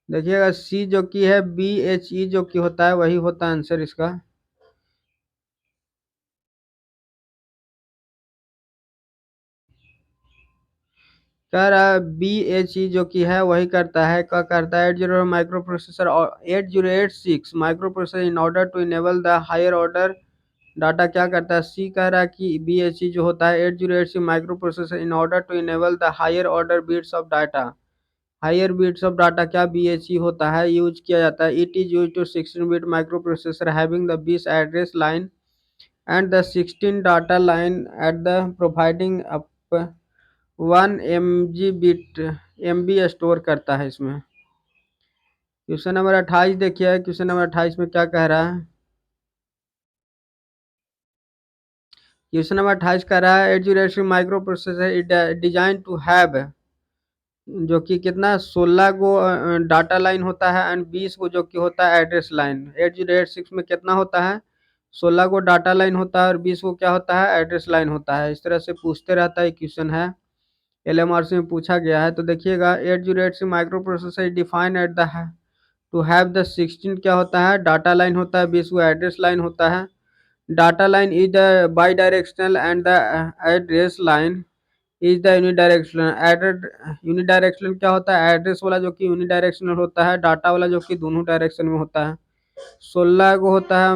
देखिएगा सी जो कि है BHE जो कि होता है वही होता है आंसर इसका। कह रहा है BHE जो कि है वही करता है, क्या करता है 80 माइक्रो प्रोसेसर और 8086 microprocessor in order to enable the higher order data क्या करता है। सी कह रहा है कि BHE जो होता है 8086 microprocessor in order to enable the higher order bits of data, higher bits of data क्या BHE होता है यूज किया जाता है। It is use to 16 bit microprocessor having the 20 address line and the 16 data line at the providing up 1 MB store करता है इसमें। Question number 28 देखिए, क्वेश्चन नंबर 28 में क्या कह रहा है, क्वेश्चन नंबर 28 कह रहा है 8086 microprocessor design to have जो कि कितना 16 को डाटा लाइन होता है एंड 20 को जो कि होता है एड्रेस लाइन। 8086 में कितना होता है, 16 को डाटा लाइन होता है और 20 को क्या होता है, एड्रेस लाइन होता है। इस तरह से पूछते रहता है, क्वेश्चन है LMRC में पूछा गया है। तो देखिएगा 8086 micro processor define at the two have the 16 क्या होता है, डाटा लाइन होता है, 20 को एड्रेस लाइन होता है। Data line is the by directional and the address line is the unidirectional. Unidirectional क्या होता है, एड्रेस वाला जो कि यूनिडायरेक्शनल होता है, डाटा वाला जो कि दोनों डायरेक्शन में होता है। 16 को होता है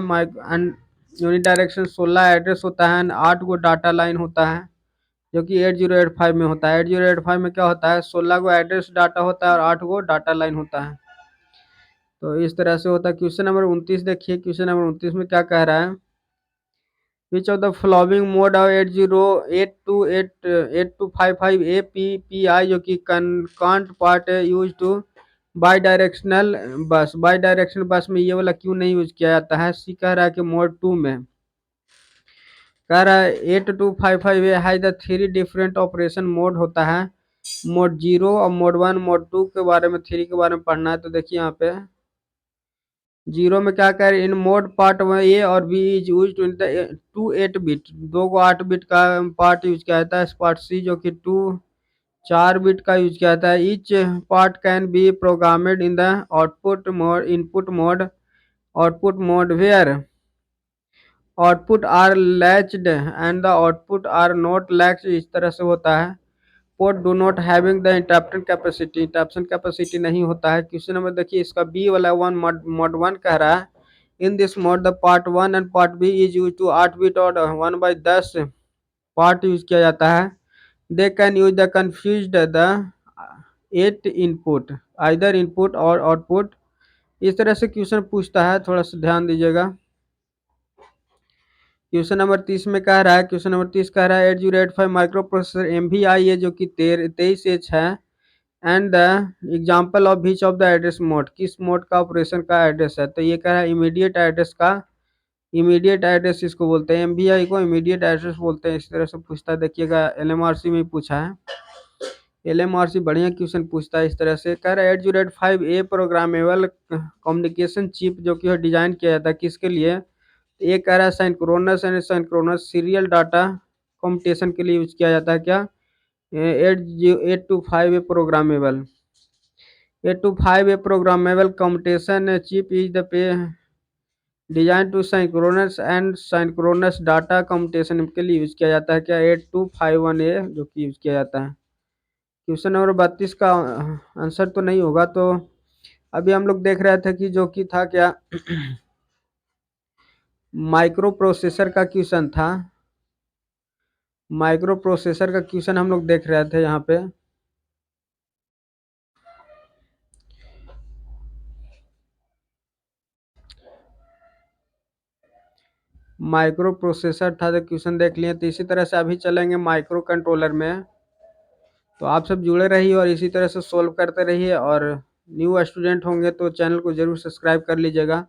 यूनिडायरेक्शन, 16 एड्रेस होता है, 8 को डाटा लाइन होता है जो कि 8085 में होता है। 8085 में क्या होता है, 16 को एड्रेस डाटा होता है और 8 को डाटा लाइन होता है। तो इस तरह से होता है। क्वेश्चन नंबर 29 देखिए, क्वेश्चन नंबर 29 में क्या कह रहा है, which of the following mode of 8255 APPI जो कि कांट पार्ट है यूज टू बाई डायरेक्शनल बस, बाई डायरेक्शनल बस में ये वाला क्यों नहीं यूज किया जाता है। सी कह रहा है कि मोड 2 में, कह रहा है 8255 है द 3 डिफरेंट ऑपरेशन मोड होता है, मोड 0 और मोड 1, मोड 2 के बारे में 3 के बारे में पढ़ना है। तो देखिए यहाँ पे 0 में क्या कह रहे हैं, इन मोड पार्ट ए और B is use to 8 bit, 2 को 8 बिट का पार्ट यूज किया जाता है। पार्ट सी जो कि 4 बिट का यूज किया जाता है। Each part can be programmed in the output mode, input mode, output mode where output are latched and the output are not latched. इस तरह से होता है। Port do not having the interruption capacity, interruption capacity नहीं होता है। Question number देखिए इसका बी वाला मोड 1 कह रहा है in this mode the part 1 and part B is use to 8 bit और 1/10 पार्ट यूज किया जाता है। They can use the confuse the eight input either input और आउटपुट। इस तरह से क्वेश्चन पूछता है, थोड़ा सा ध्यान दीजिएगा। क्वेश्चन नंबर 30 में कह रहा है, क्वेश्चन नंबर 30 कह रहा है 8085 माइक्रो प्रोसेसर MVI है जो कि 23H है, and the example of beach of the address mode, किस मोड का ऑपरेशन का एड्रेस है, तो ये कह रहा है इमीडिएट एड्रेस का। इमीडिएट एड्रेस इसको बोलते हैं, MVI को इमीडिएट एड्रेस बोलते हैं। इस तरह से पूछता है, देखिएगा LMRC में पूछा है। LMRC बढ़िया क्वेश्चन पूछता है। इस तरह से कह रहा है 8085 प्रोग्रामेबल कम्युनिकेशन चिप जो कि डिजाइन किया जाता है किसके लिए, ये कह रहा है synchronous and synchronous serial data communication के लिए यूज किया जाता है। क्या 825 programmable 825 programmable communication chip is the pay design to synchronous and synchronous data communication के लिए यूज किया जाता है। क्या 8251 जो कि यूज किया जाता है। क्वेश्चन नंबर 32 का आंसर तो नहीं होगा। तो अभी हम लोग देख रहे थे कि जो कि था क्या माइक्रो प्रोसेसर का क्वेश्चन था। माइक्रो प्रोसेसर का क्वेश्चन हम लोग देख रहे थे यहाँ पे। माइक्रो प्रोसेसर था तो क्वेश्चन देख लिए। तो इसी तरह से अभी चलेंगे माइक्रो कंट्रोलर में। तो आप सब जुड़े रहिए और इसी तरह से सोल्व करते रहिए, और न्यू स्टूडेंट होंगे तो चैनल को जरूर सब्सक्राइब कर लीजिएगा।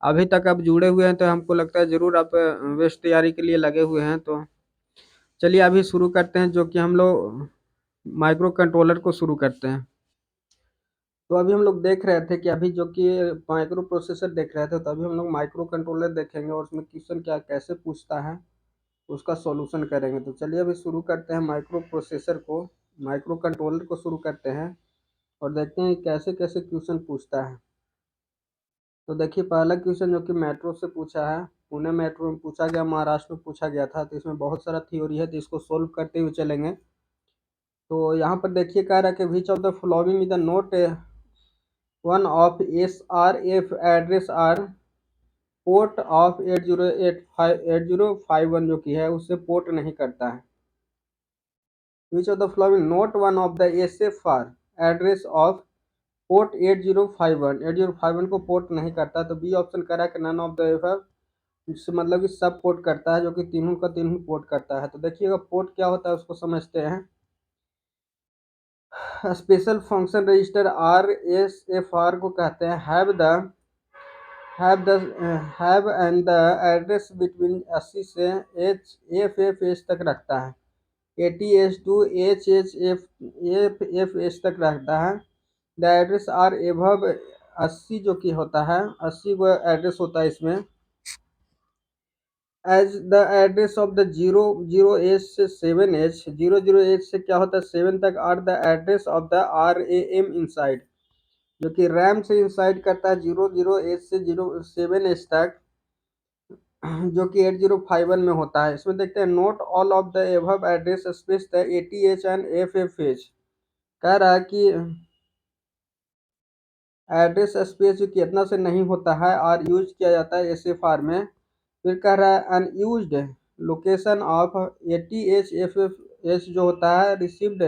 अभी तक आप जुड़े हुए हैं तो हमको लगता है ज़रूर आप बेस्ट तैयारी के लिए लगे हुए हैं। तो चलिए अभी शुरू करते हैं, जो कि हम लोग माइक्रो कंट्रोलर को शुरू करते हैं। तो अभी हम लोग देख रहे थे कि अभी जो कि माइक्रो प्रोसेसर देख रहे थे, तो अभी हम लोग माइक्रो कंट्रोलर देखेंगे और उसमें क्वेश्चन क्या कैसे पूछता है उसका सॉल्यूशन करेंगे। तो चलिए अभी शुरू करते हैं माइक्रो प्रोसेसर को, माइक्रो कंट्रोलर को शुरू करते हैं और देखते हैं कैसे कैसे क्वेश्चन पूछता है। तो देखिए पहला क्वेश्चन जो कि मेट्रो से पूछा है, पुणे मेट्रो में पूछा गया, महाराष्ट्र में पूछा गया था। तो इसमें बहुत सारा थ्योरी है, तो इसको सोल्व करते हुए चलेंगे। तो यहाँ पर देखिए कह रहा है कि which of the following is the not one of SRF address are port of 8051 जो कि है उससे पोर्ट नहीं करता है। Which of the following not one of the SFR address of port 8051 को पोर्ट नहीं करता। तो बी ऑप्शन करा कि नन ऑफ द एबव, इससे मतलब कि सब पोर्ट करता है, जो कि तीनों का तीनों पोर्ट करता है। तो देखिएगा पोर्ट क्या होता है उसको समझते हैं। स्पेशल फंक्शन रजिस्टर RSFR को कहते हैं have and the address between 80 से HFFH तक रखता है। ATH टू HHFFH तक रखता है। द एड्रेस आर एबव 80 जो कि होता है, 80 को एड्रेस होता है इसमें। As the address of the 00H से 7H, 00H से क्या होता है 7 तक, are the address of the RAM inside, जो कि रैम से इंसाइड करता है 00H से 07H तक, जो कि 8051 में होता है। इसमें देखते हैं note all of the above address space the ATH and FFH। कह रहा है कि एड्रेस स्पेस जो कि इतना से नहीं होता है और यूज किया जाता है SFR में। फिर कह रहा है अनयूज्ड लोकेशन ऑफ ATH/FFH जो होता है received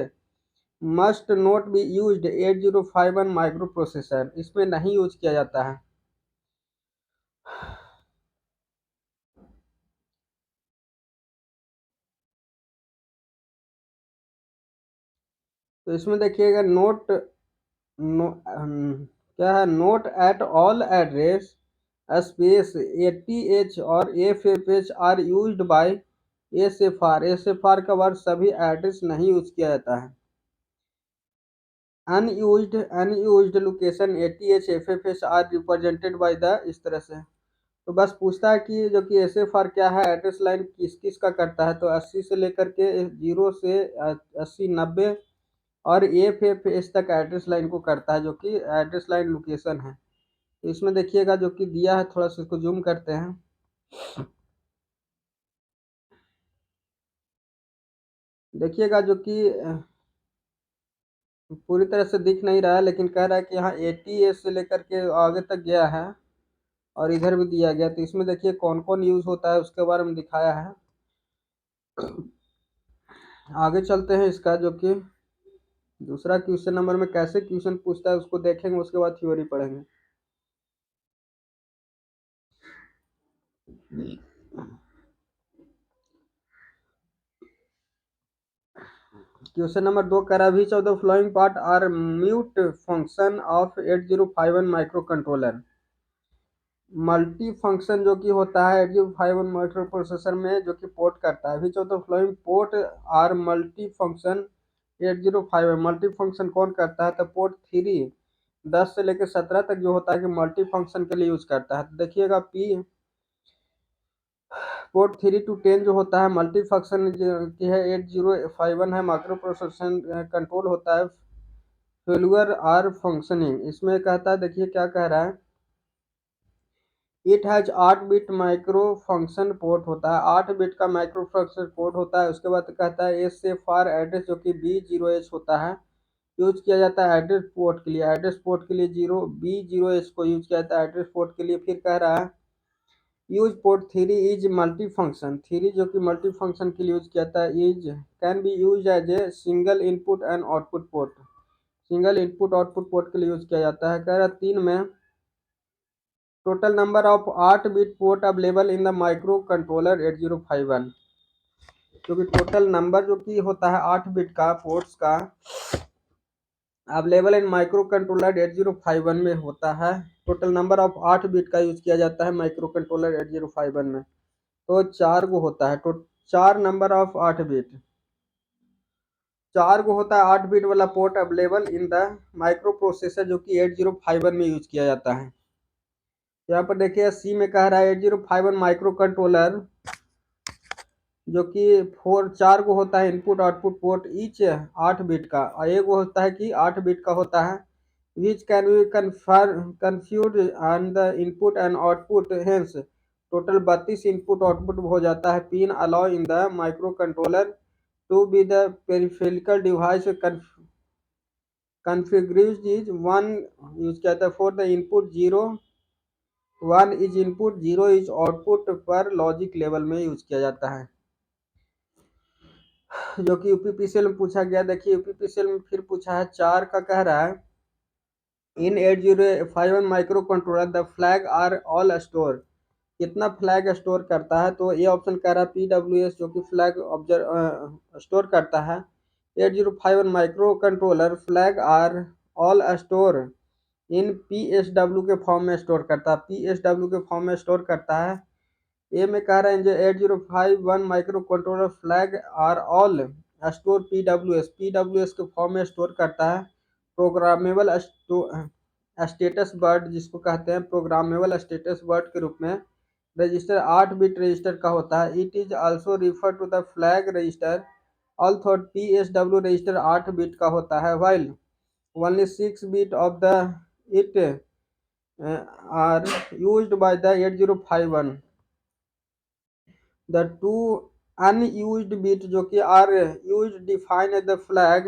must note be used 8051 micro processor, इसमें नहीं यूज किया जाता है। तो इसमें देखिएगा क्या है, not at all address space ATH और FFH are used by SFR का वर्ड सभी एड्रेस नहीं यूज किया जाता है। Unused location ATH/FFH are represented by the, इस तरह से। तो बस पूछता है कि जो कि SFR क्या है, एड्रेस लाइन किस किस का करता है। तो 80 से लेकर के 0 से 80 90 और FFH तक एड्रेस लाइन को करता है, जो कि एड्रेस लाइन लोकेशन है। तो इसमें देखिएगा जो कि दिया है, थोड़ा सा इसको जूम करते हैं। देखिएगा जो कि पूरी तरह से दिख नहीं रहा है, लेकिन कह रहा है कि यहाँ 80 से लेकर के आगे तक गया है और इधर भी दिया गया। तो इसमें देखिए कौन कौन यूज होता है उसके बारे में दिखाया है। आगे चलते हैं इसका जो कि दूसरा क्वेश्चन नंबर में कैसे क्वेश्चन पूछता है उसको देखेंगे, उसके बाद थ्योरी पढ़ेंगे। क्वेश्चन नंबर 2 कह रहा है which of the flowing part are mute function of 8051 micro controller. Multi function जो कि होता है 8051 माइक्रो प्रोसेसर में जो कि पोर्ट करता है, which of the flowing port are multi function 8051। Multi function कौन करता है, तो पोर्ट 3 10 से लेकर 17 तक जो होता है कि मल्टी फंक्शन के लिए यूज करता है। तो देखिएगा पी पोर्ट 3 to 10 जो होता है मल्टी फंक्शन की है, 8051 है माइक्रो प्रोसेसर कंट्रोल होता है फेलुअर आर फंक्शनिंग। इसमें कहता है, देखिए क्या कह रहा है, it has 8 bit micro function port होता है, 8 बिट का माइक्रो फंक्शन पोर्ट होता है। उसके बाद कहता है एस से फार एड्रेस जो कि B0H होता है यूज किया जाता है एड्रेस पोर्ट के लिए, एड्रेस पोर्ट के लिए B0H को यूज किया जाता है एड्रेस पोर्ट के लिए। फिर कह रहा है use port 3 is multi function, 3 जो कि मल्टी फंक्शन के लिए यूज किया जाता है, is can be use as a single input and output port, single input output port के लिए यूज किया जाता है। कह रहा 3 में total number of 8 bit port available in the micro controller 8051, क्योंकि टोटल नंबर जो कि होता है 8 बिट का पोर्ट्स का अवेलेबल इन माइक्रो कंट्रोलर 8051 में होता है। टोटल नंबर ऑफ 8 बिट का यूज किया जाता है माइक्रो कंट्रोलर 8051 में, तो 4 गो होता है, तो 4 नंबर ऑफ 8 बिट, 4 गो होता है 8 बिट वाला port available in the micro processor जो कि 8051 में यूज किया जाता है। यहाँ पर देखिए सी में कह रहा है 8051 माइक्रो कंट्रोलर जो कि 4 गो होता है input output port each 8 bit का, और एक होता है कि 8 बिट का होता है, which can be confuse on the input and output, hence total 32 input output हो जाता है। Pin allow in the micro controller to be the peripheral device configured is 1 use किया था for the input 0, 1 is input 0 is output पर logic level में use किया जाता है, जो कि यूपीपीसीएल में पूछा गया। देखिए यूपीपीसीएल में फिर पूछा है 4 का, कह रहा है in 8051 micro controller the flag are all store, कितना फ्लैग स्टोर करता है, तो ये ऑप्शन कह रहा है PWS जो कि फ्लैग ऑब्जर्व स्टोर करता है। 8051 micro controller flag are all store in PSW के फॉर्म में स्टोर करता है, PSW के फॉर्म में स्टोर करता है। ए में कह रहे हैं जो 8051 micro controller flag are all store PWS के फॉर्म में स्टोर करता है। प्रोग्रामेबल स्टेटस वर्ड जिसको कहते हैं प्रोग्रामेबल स्टेटस वर्ड के रूप में रजिस्टर 8 बिट रजिस्टर का होता है। It is also refer to the flag register, although PSW register 8 bit का होता है, while only 6 bit of the it are used by the 8051। The two unused bit जो कि are used define the flag,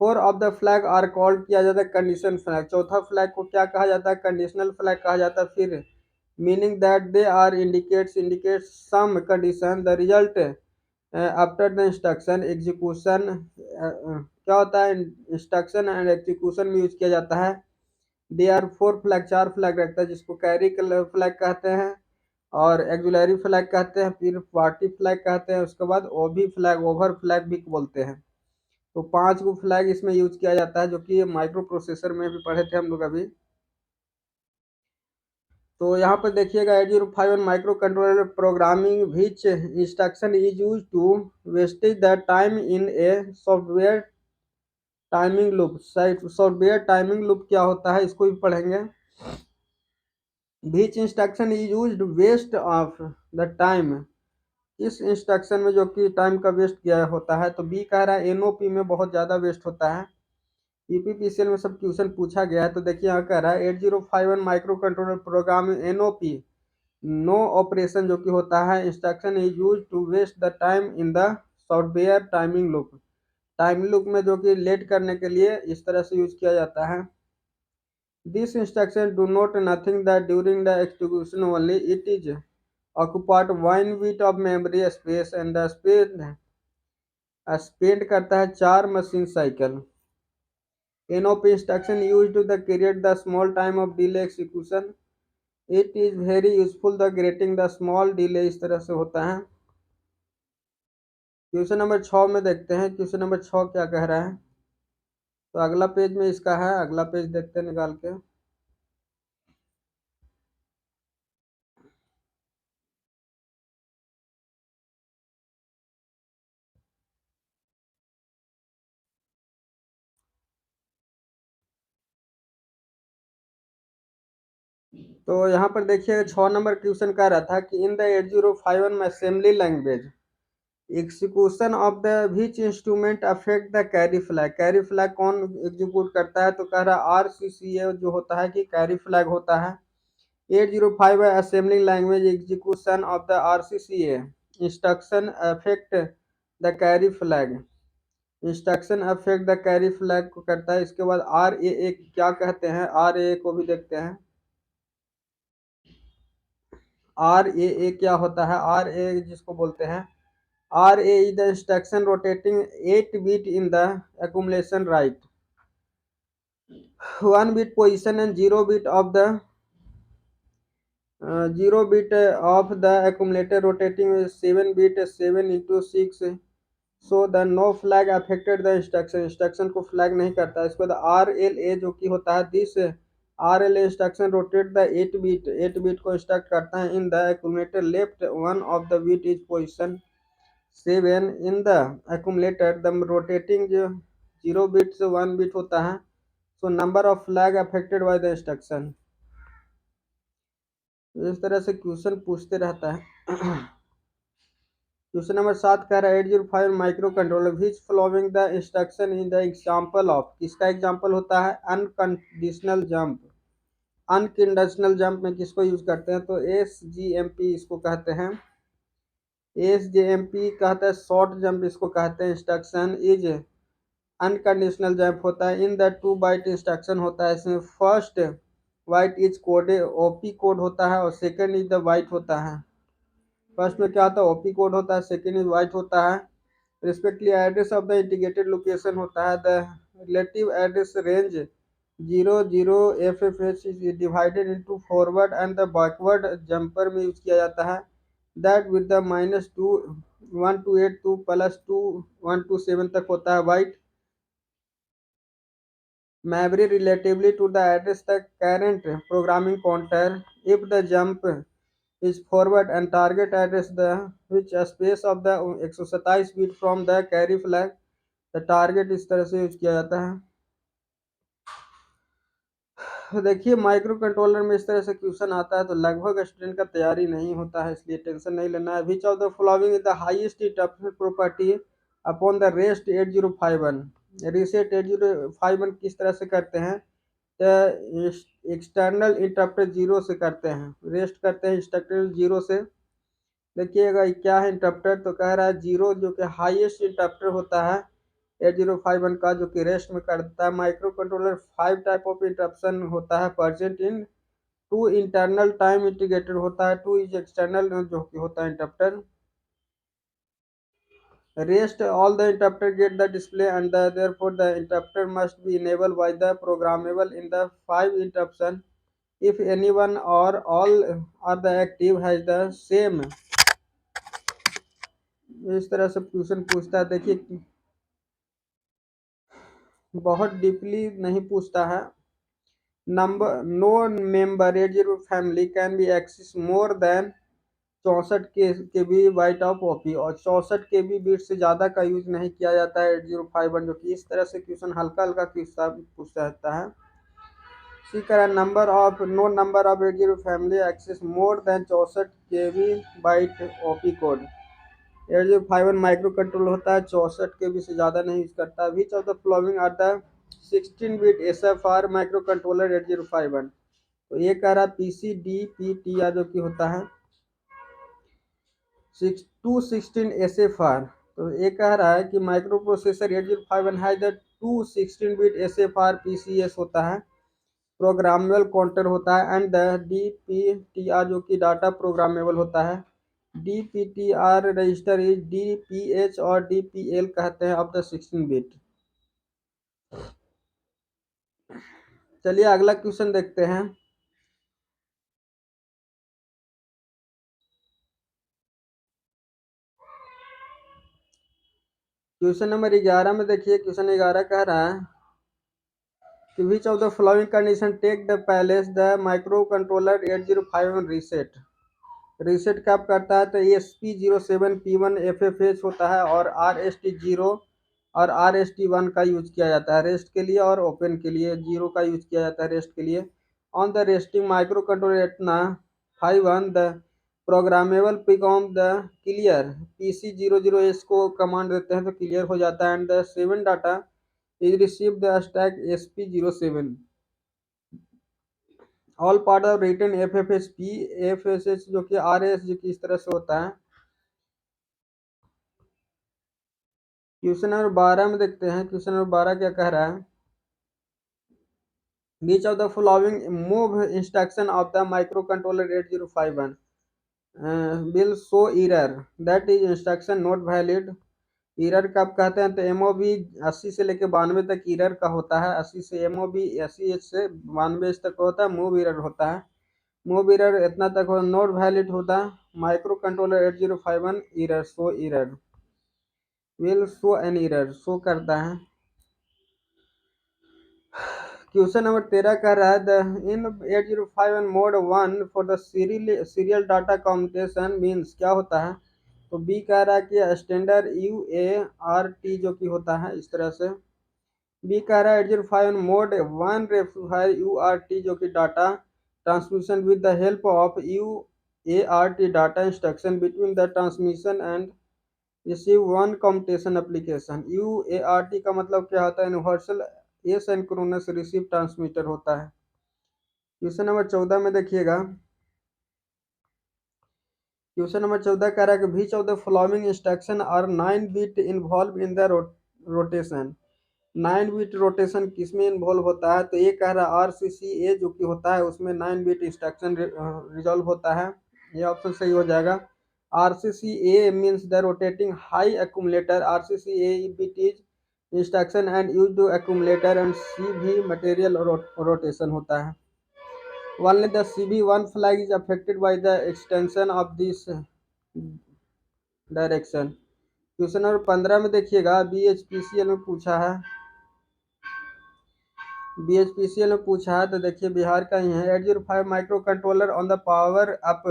four of the flag are called किया जाता है condition flag. चौथा flag को क्या कहा जाता है, कंडीशनल फ्लैग कहा जाता है। फिर meaning that they are indicate some condition the result after the instruction execution, क्या होता है इंस्ट्रक्शन एंड एग्जीक्यूशन में यूज किया जाता है। दे आर 4 फ्लैग, 4 फ्लैग रखता है जिसको कैरी फ्लैग कहते हैं और एक्जुलरी फ्लैग कहते हैं, फिर पार्टी फ्लैग कहते हैं, उसके बाद ओवी फ्लैग, ओवर फ्लैग भी बोलते हैं। तो 5 गो फ्लैग इसमें यूज किया जाता है जो कि माइक्रो प्रोसेसर में भी पढ़े थे हम लोग अभी। तो यहाँ पर देखिएगा 8051 micro controller programming which instruction is use to wastage the time in a software timing loop. Software timing loop क्या होता है इसको भी पढ़ेंगे। Which instruction is used waste of the time, इस इंस्ट्रक्शन में जो कि टाइम का वेस्ट किया होता है। तो बी कह रहा है एनओपी में बहुत ज़्यादा वेस्ट होता है। यूपीपीसीएल में सब क्वेश्चन पूछा गया है। तो देखिए यहाँ कह रहा है 8051 micro controller program NOP no operation जो कि होता है instruction is use to waste the time in the software timing loop, timing loop में जो कि लेट करने के लिए इस तरह से यूज किया जाता है। This instruction do not nothing that during the execution only it is occupied 1 bit of memory space and the spend करता है 4 machine cycle. NOP instruction used to the create the small time of delay execution. It is very useful the creating the small delay, इस तरह से होता है। Question number 6 में देखते हैं क्वेश्चन नंबर 6 क्या कह रहा है। तो अगला पेज में इसका है, अगला पेज देखते हैं निकाल के। तो यहाँ पर देखिए 6 नंबर क्वेश्चन कह रहा था कि in the 8051 assembly language execution of the which instrument affect the carry flag. Carry flag कौन एग्जीक्यूट करता है, तो कह रहा है RCCA जो होता है कि कैरी फ्लैग होता है। 805 assembling language execution of the RCCA instruction affect the carry flag. Instruction affect the carry flag को करता है। इसके बाद RAA क्या कहते हैं, RAA को भी देखते हैं। RAA क्या होता है, RAA जिसको बोलते हैं, RA is the instruction rotating 8 bit in the accumulation right. 1 bit position and 0 bit of the 0 bit of the accumulator rotating 7 bit 7 into 6, so the no flag affected the instruction को flag नहीं करता। इसके बाद RLA जो कि होता है this RLA instruction rotate the 8 bit को instruct करता है in the accumulator left one of the bit is position 7 in the accumulator the rotating जो 0 bit से 1 bit होता है, so number of flag affected by the instruction। इस तरह से क्वेश्चन पूछते रहता है। क्वेश्चन नंबर 7 कह रहा है 805 micro controller which following the instruction in the example of, किसका एग्जाम्पल होता है, अनकंडीशनल जंप। अनकंडीशनल जंप में किसको यूज करते हैं, तो SJMP इसको कहते हैं। SJMP कहता है शॉर्ट जंप इसको कहते हैं। इंस्ट्रक्शन इज अनकंडीशनल जंप होता है। इन द 2 बाइट इंस्ट्रक्शन होता है। इसमें first byte is code OP code होता है और सेकेंड इज द बाइट होता है। फर्स्ट में क्या होता है, OP कोड होता है, सेकेंड इज बाइट होता है। Respectively address of the integrated location होता है। The relative address range 00FFH is divided into forward and the backward jumper में यूज किया जाता है। दैट विद द -2 1282 +2 127 तक होता है bite. Memory relatively to the address the current programming pointer if the jump is forward and target address the which a space of the 127 bit from the carry flag the target इस तरह से use किया जाता है। देखिए micro controller में इस तरह से क्वेश्चन आता है तो लगभग स्टूडेंट का तैयारी नहीं होता है, इसलिए टेंशन नहीं लेना है। Which of the following is the highest interruption property upon the rest 8051। Reset 8051 किस तरह से करते हैं, एक्सटर्नल इंटरप्टर 0 से करते हैं, रेस्ट करते हैं इंस्ट्रक्टर 0 से। देखिएगा क्या है इंटरप्टर, तो कह रहा है 0 जो कि हाईएस्ट इंटरप्टर होता है 8051 का, जो कि रेस्ट में करता है। Micro controller 5 type of interruption होता है present in 2 internal time integrated होता है, 2 इज एक्सटर्नल जो कि होता है interrupter. Rest all the interpreter get the display and therefore the interpreter must be enabled by the programmable in the 5 interruption if anyone or all are the active has the same। इस तरह से question पूछता है। देखिए बहुत deeply नहीं पूछता है। Number no member 80 family can be access more than 64 K B bite of OP और 64 के बी बीट से ज़्यादा का यूज नहीं किया जाता है 8051, जो कि इस तरह से क्वेश्चन हल्का हल्का क्वेश्चन पूछता रहता है। सी कह रहा number of no number of 80 family access more than 64 K B byte OP code. 8051 micro control होता है, 64 के बी से ज़्यादा नहीं यूज करता। Which of the following are the 16 bit SFR microcontroller 8051। तो ये कह रहा है PCDPTR जो कि होता है 216 SFR। तो ये कह रहा है कि माइक्रो प्रोसेसर 8051 है द 216 बिट SFR PCS होता है। प्रोग्रामेबल काउंटर होता है, एंड द DPTR जो कि डाटा प्रोग्रामेबल होता है। DPTR रजिस्टर इज DPH और DPL कहते हैं ऑफ द 16 बिट। चलिए अगला क्वेश्चन देखते हैं। क्वेश्चन नंबर 11 में देखिए, क्वेश्चन 11 कह रहा है कि which of the following condition take the place the micro controller 8051 reset. Reset कब करता है, तो ESP07P1 FFH होता है, और RST0 और RST1 का यूज किया जाता है रेस्ट के लिए, और ओपन के लिए 0 का यूज किया जाता है रेस्ट के लिए। On the resting micro controller एटना 51 द प्रोग्रामेबल पिकॉम द क्लियर PC00S को कमांड देते हैं तो क्लियर हो जाता है, and the 7 data is receive the stack SP07 all part of return FFH जो कि RS जो कि इस तरह से होता है। क्वेश्चन नंबर 12 में देखते हैं, क्वेश्चन नंबर 12 क्या कह रहा है। Which of the following move instruction of the microcontroller 8051 will show error, that is instruction not valid। Error कब कहते हैं, तो MOV 80 से लेके 92 तक एरर का होता है। 80 से MOV 80 से 92 तक होता है मूव एरर होता है। मूव एरर इतना तक हो नॉट वैलिड होता है। Micro controller 8051 error show error will show an error show करता है। क्वेश्चन नंबर 13 कह रहा है the in 8051 mode 1 for the serial data communication means क्या होता है, तो बी कह रहा है कि स्टैंडर्ड UART जो कि होता है इस तरह से। बी कह रहा है 8051 मोड 1 रेफर UART जो कि data transmission with the help of UART data instruction between the transmission and receive one communication application. UART का मतलब क्या होता है, यूनिवर्सल एसिंक्रोनस रिसीव ट्रांसमीटर होता है। क्वेश्चन नंबर 14 में देखिएगा, क्वेश्चन नंबर 14 कह रहा है कि which of the following instruction are 9 bit involve in the rotation. 9 bit rotation किसमें इन्वॉल्व होता है, तो ये कह रहा है RCCA जो कि होता है उसमें 9 बिट इंस्ट्रक्शन रिजॉल्व होता है। ये ऑप्शन सही हो जाएगा। RCCA means the rotating high accumulator। RCCA bit is instruction and used to accumulator and CV material rotation होता है। Only the CV1 flag is affected by the extension of this direction। Question number 15 में देखिएगा, BHPCL में पूछा है। BHPCL में पूछा है तो देखिए बिहार का ही है। 805 micro controller on the power up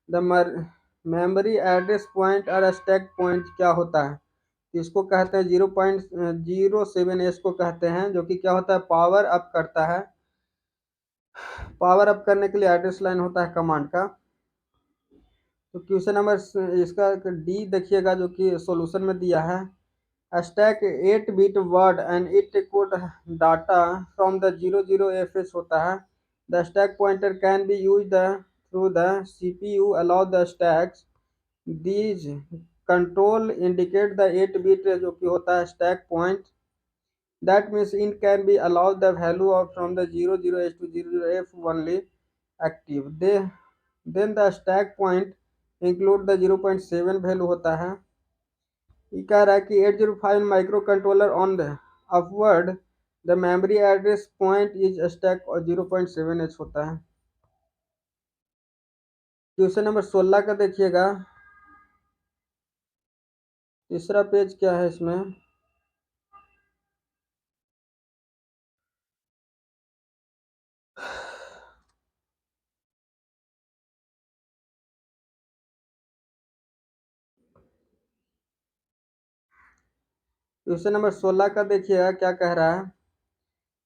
the memory address point और स्टैक पॉइंट क्या होता है, इसको कहते हैं 0.07S को कहते हैं, जो कि क्या होता है पावर अप करता है। पावर अप करने के लिए एड्रेस लाइन होता है कमांड का। तो क्वेश्चन नंबर इसका डी देखिएगा जो कि सॉल्यूशन में दिया है। Stack 8 bit word and it code data from the 00FH होता है। The stack pointer can be use through the CPU allow the stacks these control indicate the 8 bit जो कि होता है stack point. That means in can be allow the value of from the 00H to 00F only active then the stack point include the 0.7 value होता है। ये कह रहा है कि 805 micro controller on the upward the memory address point is stack और 0.7H होता है। क्वेश्चन नंबर 16 का देखिएगा, तीसरा पेज क्या है इसमें। क्वेश्चन नंबर 16 का देखिएगा क्या कह रहा है।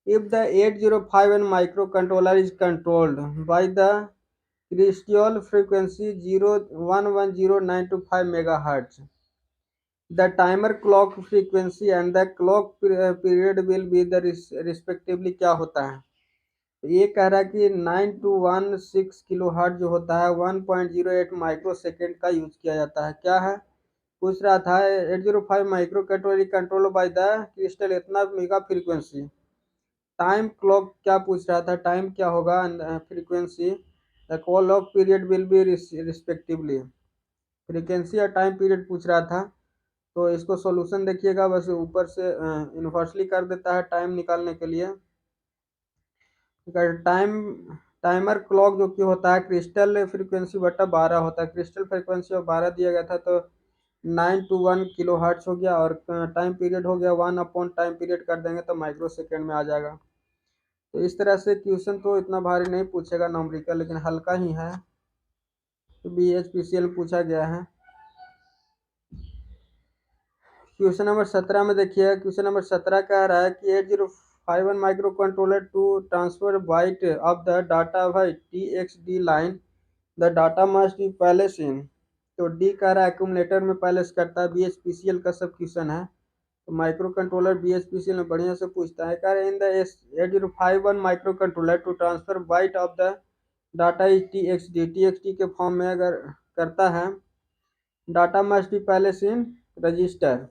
If the 8051 micro controller is controlled by the crystal frequency 0110925 megahertz, the timer clock frequency and the clock period will be the respectively क्या होता है, तो ये कह रहा है कि 9216 किलो हर्ट जो होता है 1.08 माइक्रो सेकेंड का यूज किया जाता है। क्या है पूछ रहा था, 805 micro control by the crystal इतना मेगा फ्रीक्वेंसी टाइम क्लॉक क्या पूछ रहा था, टाइम क्या होगा, frequency the call of period will be respectively. Frequency या टाइम पीरियड पूछ रहा था। तो इसको सॉल्यूशन देखिएगा, बस ऊपर से इन्वर्सली कर देता है टाइम निकालने के लिए। टाइम टाइमर क्लॉक जो कि होता है क्रिस्टल फ्रीक्वेंसी बटा 12 होता है। क्रिस्टल फ्रीक्वेंसी और 12 दिया गया था, तो 9 to 1 किलो हर्ट्ज हो गया, और टाइम पीरियड हो गया 1 अपॉन टाइम पीरियड कर देंगे तो माइक्रो सेकेंड में आ जाएगा। तो इस तरह से क्वेश्चन तो इतना भारी नहीं पूछेगा नॉमरिकल, लेकिन हल्का ही है। तो BHPCL पूछा गया है। क्वेश्चन नंबर 17 में देखिए, क्वेश्चन नंबर 17 कह रहा है कि 8051 micro controller to transfer byte of the data by TXD line, the data must be place in. तो डी कह रहा है एक्यूमुलेटर में पैलेस करता है। BHPCL का सब क्वेश्चन है, तो माइक्रो कंट्रोलर BHPCL में बढ़िया से पूछता है। कह रहे in the 8051 micro controller to transfer byte of the data is TXD के फॉर्म में अगर करता है, data must be place in register.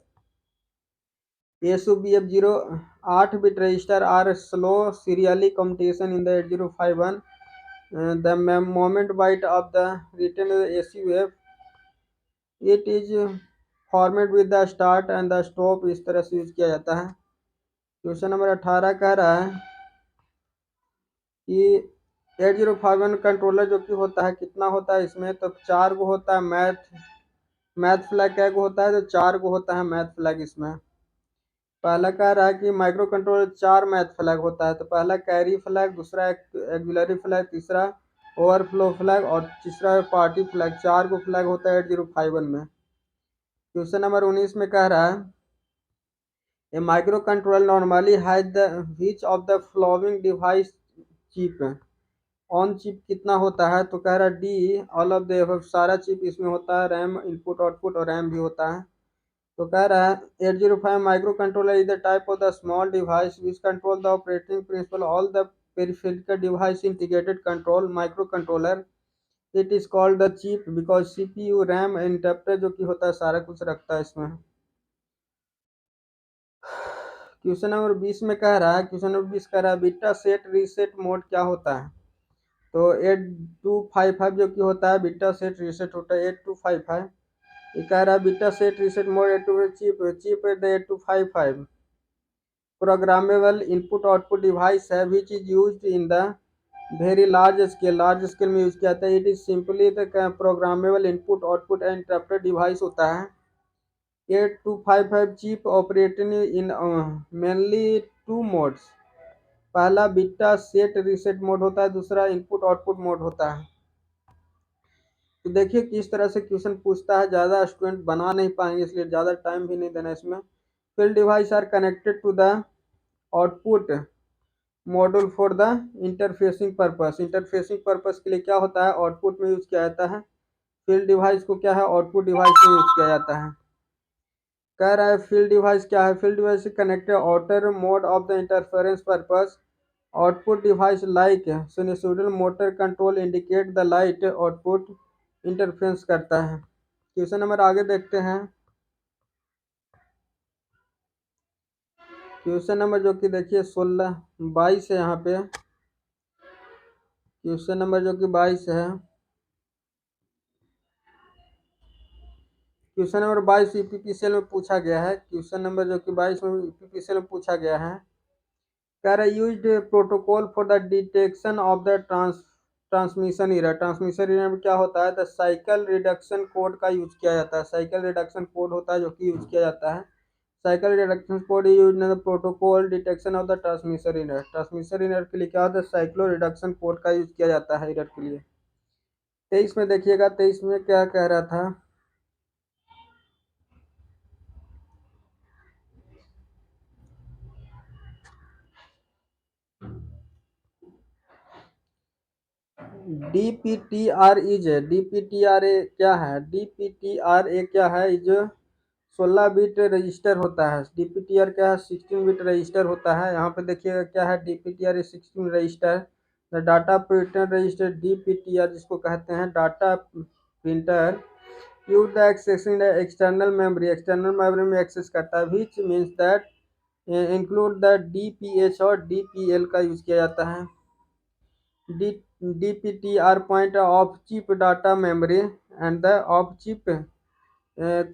ASUBF 8 bit register are slow serially computation in the 8051. The moment byte of the written ASUF, it is format with the start and the stop, इस तरह से use किया जाता है। Question number 18 कह रहा है कि 8051 कंट्रोलर जो कि होता है कितना होता है इसमें, तो 4 गो होता है। मैथ फ्लैग क्या गो होता है, तो 4 गो होता है मैथ फ्लैग इसमें। पहला कह रहा है कि माइक्रो कंट्रोलर 4 मैथ फ्लैग होता है, तो पहला कैरी फ्लैग, दूसरा एक्सिलरी फ्लैग, तीसरा ओवरफ्लो फ्लैग और तीसरा पार्टी फ्लैग। 4 को फ्लैग होता है 8051 में। क्वेश्चन नंबर 19 में कह रहा है a micro controller normally has the which of the following device chip. On chip कितना होता है, तो कह रहा है D all of the above, सारा चिप इसमें होता है। रैम इनपुट आउटपुट और रैम भी होता है। तो कह रहा है 805 micro controller is the type of the small device which control the operating principle all the peripheral device integrated control micro controller. It is called the chip because CPU RAM interrupter जो कि होता है सारा कुछ रखता है इसमें। Question number 20 में कह रहा है, क्वेश्चन नंबर 20 कह रहा है बीटा सेट रीसेट मोड क्या होता है। तो 8255 जो कि होता है बीटा सेट रीसेट होता है 8255। ये कह रहा है bit set reset mode 82 chip 8255 programmable input output device है which is used in the very large scale में यूज किया जाता है। It is simply the programmable input output and interrupter device होता है। 8255 chip operating in mainly 2 modes. पहला bit set reset mode होता है, दूसरा इनपुट आउटपुट मोड होता है। तो देखिए किस तरह से क्वेश्चन पूछता है, ज़्यादा स्टूडेंट बना नहीं पाएंगे इसलिए ज़्यादा टाइम भी नहीं देना इसमें। Field device are connected to the output module for the interfacing purpose. Interfacing purpose के लिए क्या होता है, आउटपुट में यूज किया जाता है। फील्ड डिवाइस को क्या है, आउटपुट डिवाइस में यूज किया जाता है। कह रहा है फील्ड डिवाइस क्या है, फील्ड डिवाइस से connected outer mode of the interference purpose. Output device like sinusoidal motor control indicate the light output interference करता है। क्वेश्चन नंबर आगे देखते हैं। क्वेश्चन नंबर जो कि देखिए 22 है यहाँ पे। क्वेश्चन नंबर जो कि 22 है, क्वेश्चन नंबर 22 ईपीपीसीएल में पूछा गया है। क्वेश्चन नंबर जो कि 22 में ईपीपीसीएल में पूछा गया है, कह रहा है used protocol for the detection of the transmission error. Transmission error में क्या होता है, द साइकिल रिडक्शन कोड का यूज किया जाता है। साइकिल रिडक्शन कोड होता है जो कि यूज किया जाता है। Cycle reduction code use in the protocol detection of the transmission error. Transmission error के लिए क्या होता है, साइक्लो रिडक्शन कोड का यूज किया जाता है एरर के लिए। 23 में देखिएगा, 23 में क्या कह रहा था, डीपीटीआर ए क्या है, डीपीटीआर ए क्या है, जो 16 बिट रजिस्टर होता है। डीपीटीआर क्या है, 16 बिट रजिस्टर होता है। यहाँ पे देखिएगा क्या है, DPTR 16 register. The data printer register DPTR जिसको कहते हैं data printer use the accessing the external memory. External memory में एक्सेस करता है, which means that include the DPH और DPL का यूज किया जाता है। D DPTR point of chip data memory and the of chip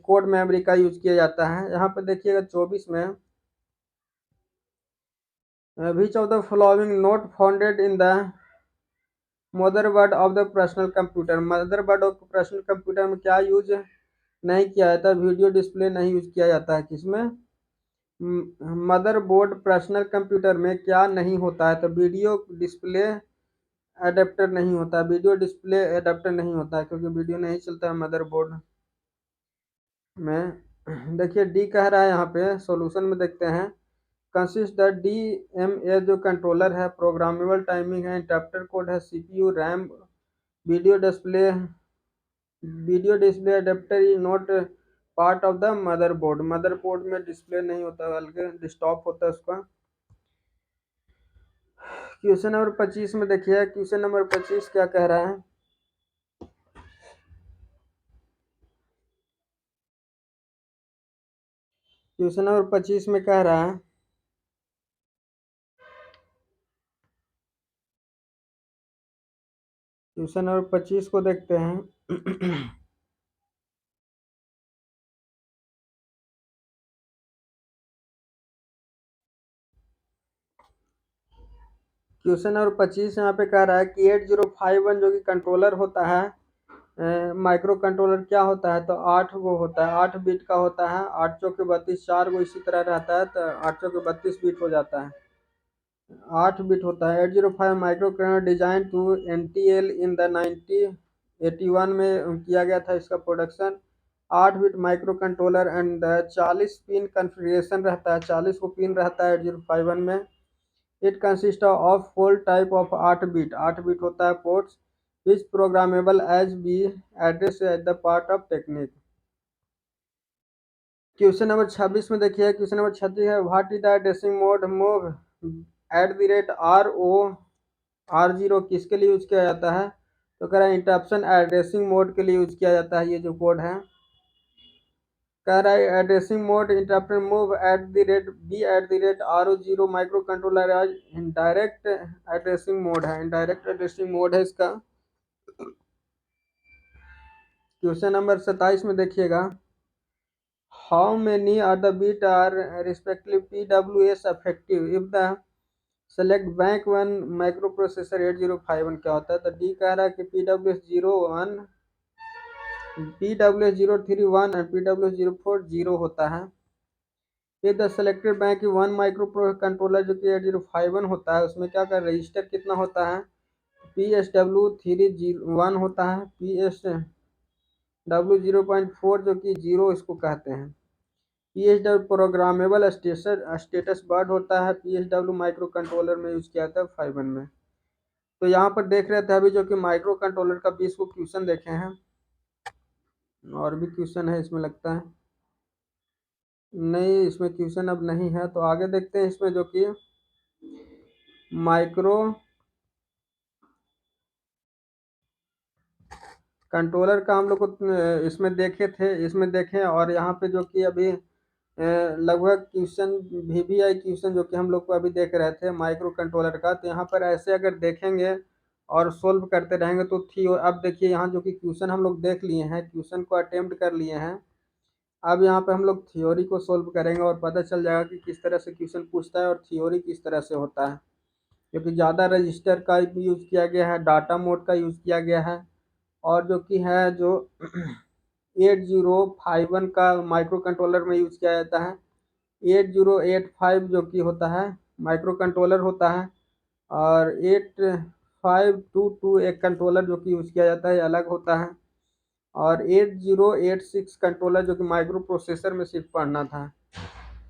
code memory का use किया जाता है। यहाँ पर देखिएगा 24 में विच of the following note founded in the motherboard of the personal computer. Motherboard of personal computer में क्या यूज नहीं किया जाता? वीडियो डिस्प्ले नहीं यूज किया जाता है। किसमें? मदरबोर्ड पर्सनल कंप्यूटर में क्या नहीं होता है? तो वीडियो डिस्प्ले एडेप्टर नहीं होता, वीडियो डिस्प्ले एडेप्टर नहीं होता है, क्योंकि वीडियो नहीं चलता है मदरबोर्ड में। देखिए डी कह रहा है यहाँ पे, सॉल्यूशन में देखते हैं। कंसिस्ट द DMA जो कंट्रोलर है, प्रोग्रामेबल टाइमिंग है, इंटरप्टर कोड है, CPU, RAM, video display adapter is not part of the motherboard. Motherboard में डिस्प्ले नहीं होता, बल्कि डिस्टॉप होता है उसका। क्वेश्चन नंबर 25 में देखिए, क्वेश्चन नंबर 25 क्या कह रहा है? क्वेश्चन नंबर 25 में कह रहा है, क्वेश्चन नंबर 25 को देखते हैं। क्वेश्चन नंबर 25 यहाँ पे कह रहा है कि 8051 जो कि कंट्रोलर होता है, माइक्रो कंट्रोलर क्या होता है? तो 8 वो होता है, 8 बिट का होता है, 8 चौके 32, 4 वो इसी तरह रहता है, तो 8 चौके 32 बिट हो जाता है, 8 बिट होता है। 805 micro controller design to NTL in the 1981 में किया गया था इसका प्रोडक्शन। 8 bit microcontroller and 40 pin configuration रहता है, 40 को पिन रहता है 8051 में। It consist of 4 type of 8 bit, 8 bit होता है ports, is programmable as be address at the part of technique. Question number 26 में देखिए, क्वेश्चन नंबर 26 है, what is the addressing mode move @RO R0 किसके लिए यूज किया जाता है? तो कह रहा है इंटरप्शन एड्रेसिंग मोड के लिए यूज किया जाता है, ये जो कोड है। कह रहा है addressing mode interruption move @B@RO0 microcontroller आज इनडायरेक्ट एड्रेसिंग मोड है, इनडायरेक्ट एड्रेसिंग मोड है इसका। क्वेश्चन नंबर 27 में देखिएगा, how many are the bit are respective PWS effective if the select bank one microprocessor 8051 क्या होता है? तो डी कह रहा है कि PWS01, PWS031 और PWS040 0 होता है। ये the selected bank one micro controller जो कि 8051 होता है, उसमें क्या कर रजिस्टर कितना होता है? PSW31 होता है, PSW0.4 जो कि 0 इसको कहते हैं। PSW प्रोग्रामेबल स्टेटस बर्ड होता है, PSW माइक्रो कंट्रोलर में यूज किया जाता है 51 में। तो यहाँ पर देख रहे थे अभी जो कि माइक्रो कंट्रोलर का 20 को क्वेश्चन देखे हैं, और भी क्वेश्चन है इसमें लगता है। नहीं, इसमें क्वेश्चन अब नहीं है, तो आगे देखते हैं इसमें जो कि माइक्रो कंट्रोलर का हम लोग को इसमें देखे थे, इसमें देखें, और यहाँ पे जो कि अभी लगभग क्वेश्चन VBI क्वेश्चन जो कि हम लोग को अभी देख रहे थे माइक्रो कंट्रोलर का, तो यहाँ पर ऐसे अगर देखेंगे और सोल्व करते रहेंगे तो थी। अब देखिए यहाँ जो कि क्वेश्चन हम लोग देख लिए हैं, क्वेश्चन को अटेम्प्ट कर लिए हैं, अब यहाँ पे हम लोग थ्योरी को सोल्व करेंगे और पता चल जाएगा कि किस तरह से क्वेश्चन पूछता है और थ्योरी किस तरह से होता है। क्योंकि ज़्यादा रजिस्टर का यूज़ किया गया है, डाटा मोड का यूज़ किया गया है, और जो कि है जो 8051 का माइक्रो कंट्रोलर में यूज़ किया जाता है। 8085 जो कि होता है माइक्रो कंट्रोलर होता है, और 8522 एक कंट्रोलर जो कि यूज़ किया जाता है अलग होता है, और 8086 कंट्रोलर जो कि माइक्रो प्रोसेसर में सिर्फ पढ़ना था।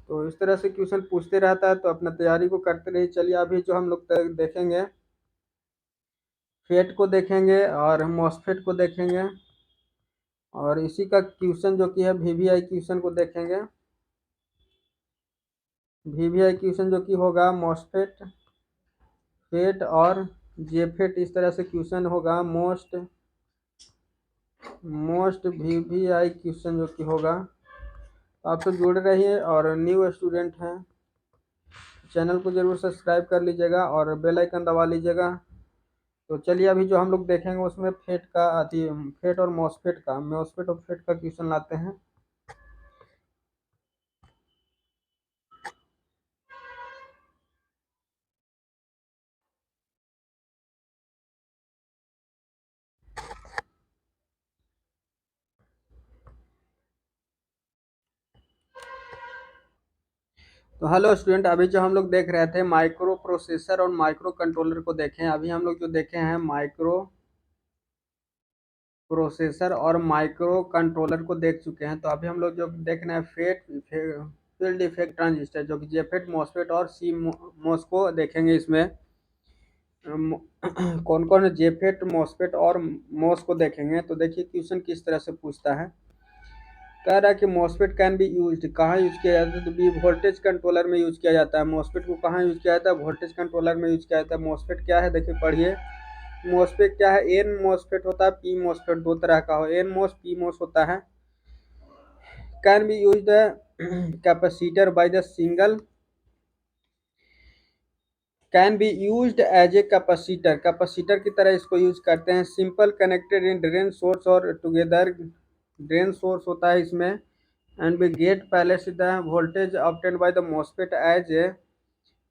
तो इस तरह से क्वेश्चन पूछते रहता है, तो अपना तैयारी को करते रहिए। चलिए अभी जो हम लोग देखेंगे, फेट को देखेंगे और मॉसफेट को देखेंगे, और इसी का क्वेश्चन जो कि है VBI क्वेश्चन को देखेंगे। VBI क्वेश्चन जो कि होगा मॉसफेट, फेट और जेफेट, इस तरह से क्वेश्चन होगा। मोस्ट VBI क्वेश्चन जो कि होगा। तो आप तो जुड़ रहिए, और न्यू स्टूडेंट हैं चैनल को जरूर सब्सक्राइब कर लीजिएगा और बेल आइकन दबा लीजिएगा। तो चलिए अभी जो हम लोग देखेंगे उसमें फेट का आती फेट और मॉसफेट और फेट का क्वेश्चन लाते हैं। तो हेलो स्टूडेंट, अभी जो हम लोग देख रहे थे माइक्रो प्रोसेसर और माइक्रो कंट्रोलर को देखें। अभी हम लोग जो देखे हैं माइक्रो प्रोसेसर और माइक्रो कंट्रोलर को देख चुके हैं। तो अभी हम लोग जो देख रहे हैं फील्ड इफेक्ट ट्रांजिस्टर, जो कि जेफेट मॉसफेट और सी मॉस को देखेंगे। इसमें कौन कौन जेफेट मॉसफेट और मॉस को देखेंगे। तो देखिए क्वेश्चन किस तरह से पूछता है। कह रहा है कि मॉसफेट कैन बी यूज्ड, कहाँ यूज किया जाता है। तो बी वोल्टेज कंट्रोलर में यूज किया जाता है। मॉसफेट को कहाँ यूज किया जाता है, वोल्टेज कंट्रोलर में यूज किया जाता है। मॉसफेट क्या है, देखिए पढ़िए। मॉसफेट क्या है, एन मॉसफेट होता है, पी मॉसफेट दो तरह का हो, एन मॉस पी मॉस होता है। Can be use capacitor by the single, can be used as a capacitor, capacitor की तरह इसको यूज करते हैं। Simple connected in drain source और टुगेदर, ड्रेन सोर्स होता है इसमें। एंड बी गेट पहले से the voltage obtain by the MOSFET as a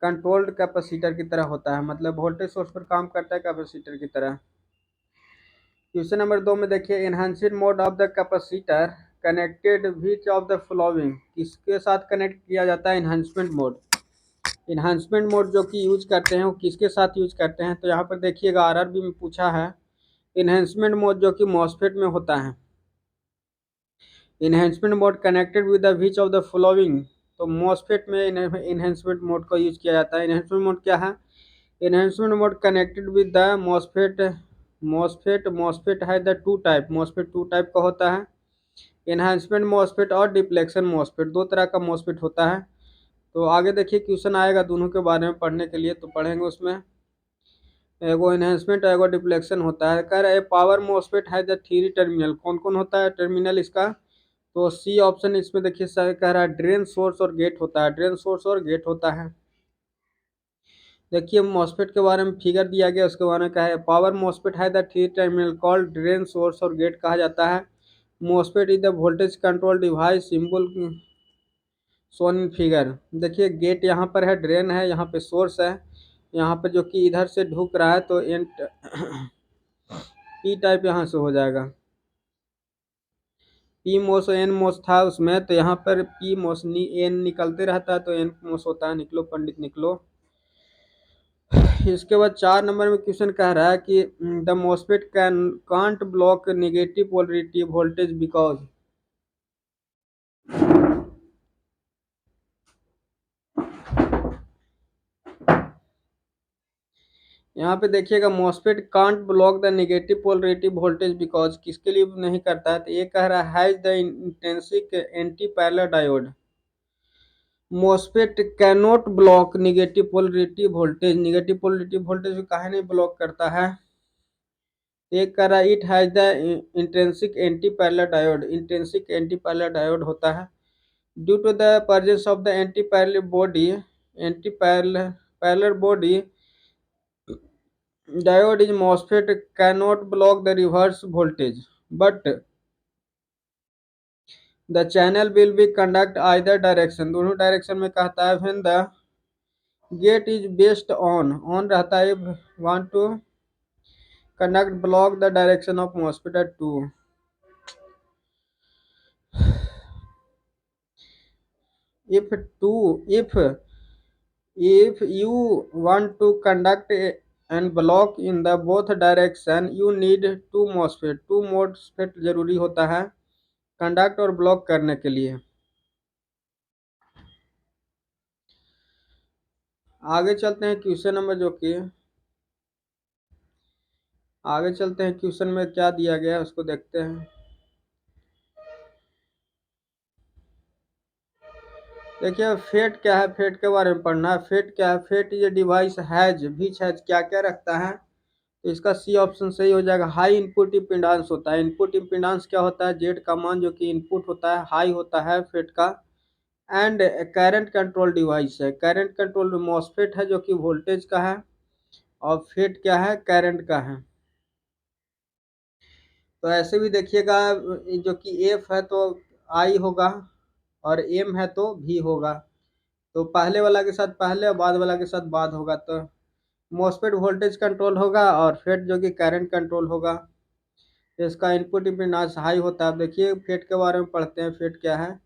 controlled capacitor की तरह होता है, मतलब वोल्टेज सोर्स पर काम करता है कैपेसिटर की तरह। क्वेश्चन नंबर 2 में देखिए, enhancing mode of the capacitor connected which of the following, किसके साथ कनेक्ट किया जाता है एनहांसमेंट मोड। इन्हांसमेंट मोड जो कि यूज करते हैं वो किसके साथ यूज करते हैं। तो यहाँ पर देखिएगा आरआरबी में पूछा है इन्हेंसमेंट मोड जो कि मॉसफेट में होता है। Enhancement mode connected with the which of the following, तो मॉसफेट में इन्हेंसमेंट मोड का यूज किया जाता है। इन्हेंसमेंट मोड क्या है, enhancement mode connected with the MOSFET, MOSFET है the two type, MOSFET two type का होता है। इन्हांसमेंट मॉसफेट और डिप्लेक्शन मॉसफेट, दो तरह का मॉसफेट होता है। तो आगे देखिए क्वेश्चन आएगा दोनों के बारे में पढ़ने के लिए, तो पढ़ेंगे उसमें। एगो एनहेंसमेंट एगो डिप्लेक्शन होता है। कह रहा है पावर मॉसफेट है द थ्री टर्मिनल, कौन कौन होता है टर्मिनल इसका। तो सी ऑप्शन इसमें देखिए सर कह रहा है ड्रेन सोर्स और गेट होता है, ड्रेन सोर्स और गेट होता है। देखिए मॉसफेट के बारे में फिगर दिया गया, उसके बारे में कहा है पावर मॉसफेट है the three terminal called drain source और गेट कहा जाता है। MOSFET is the voltage control device symbol shown in figure. देखिए गेट यहाँ पर है, ड्रेन है, यहाँ पे सोर्स है, यहाँ पे जो कि इधर से ढुक रहा है तो एन पी टाइप यहाँ से हो जाएगा। पी मोस एन मोस था उसमें, तो यहाँ पर पी मोस एन निकलते रहता है तो एन मोस होता है। निकलो पंडित निकलो। इसके बाद 4 नंबर में क्वेश्चन कह रहा है कि the MOSFET can't block negative polarity voltage because, यहाँ पे देखिएगा MOSFET can't block the negative polarity voltage because, किसके लिए नहीं करता है। तो ये कह रहा है the intrinsic anti parallel diode. MOSFET cannot block negative polarity voltage को काहे नहीं ब्लॉक करता है। एक कह रहा है it has the intrinsic anti parallel diode, intrinsic anti parallel diode होता है। Due to the presence of the anti parallel body, anti parallel body diode in MOSFET cannot block the reverse voltage, but the channel will be conduct either direction, दोनों direction में कहता है। when the gate is based on रहता है, want to conduct block the direction of MOSFET at 2, if you want to conduct and block in the both direction you need two MOSFET जरूरी होता है conduct और block करने के लिए। आगे चलते हैं क्वेश्चन नंबर जो कि आगे चलते हैं क्वेश्चन में क्या दिया गया है उसको देखते हैं। देखिए फेट क्या है, फेट के बारे में पढ़ना है। फेट क्या है, फेट ये डिवाइस हैज विच हैज क्या क्या रखता है। तो इसका सी ऑप्शन सही हो जाएगा। हाई इनपुट इम्पीडेंस होता है। इनपुट इम्पीडेंस क्या होता है, जेड का मान जो कि इनपुट होता है हाई होता है फेट का। एंड करंट कंट्रोल डिवाइस है। करंट कंट्रोल मॉसफेट है जो कि वोल्टेज का है, और फेट क्या है, करंट का है। तो ऐसे भी देखिएगा, जो कि एफ है तो आई होगा, और एम है तो भी होगा। तो पहले वाला के साथ पहले और बाद वाला के साथ बाद होगा। तो मॉसफेट वोल्टेज कंट्रोल होगा और फेट जो कि करंट कंट्रोल होगा। तो इसका इनपुट इम्पीडेंस हाई होता है। अब देखिए फेट के बारे में पढ़ते हैं, फेट क्या है।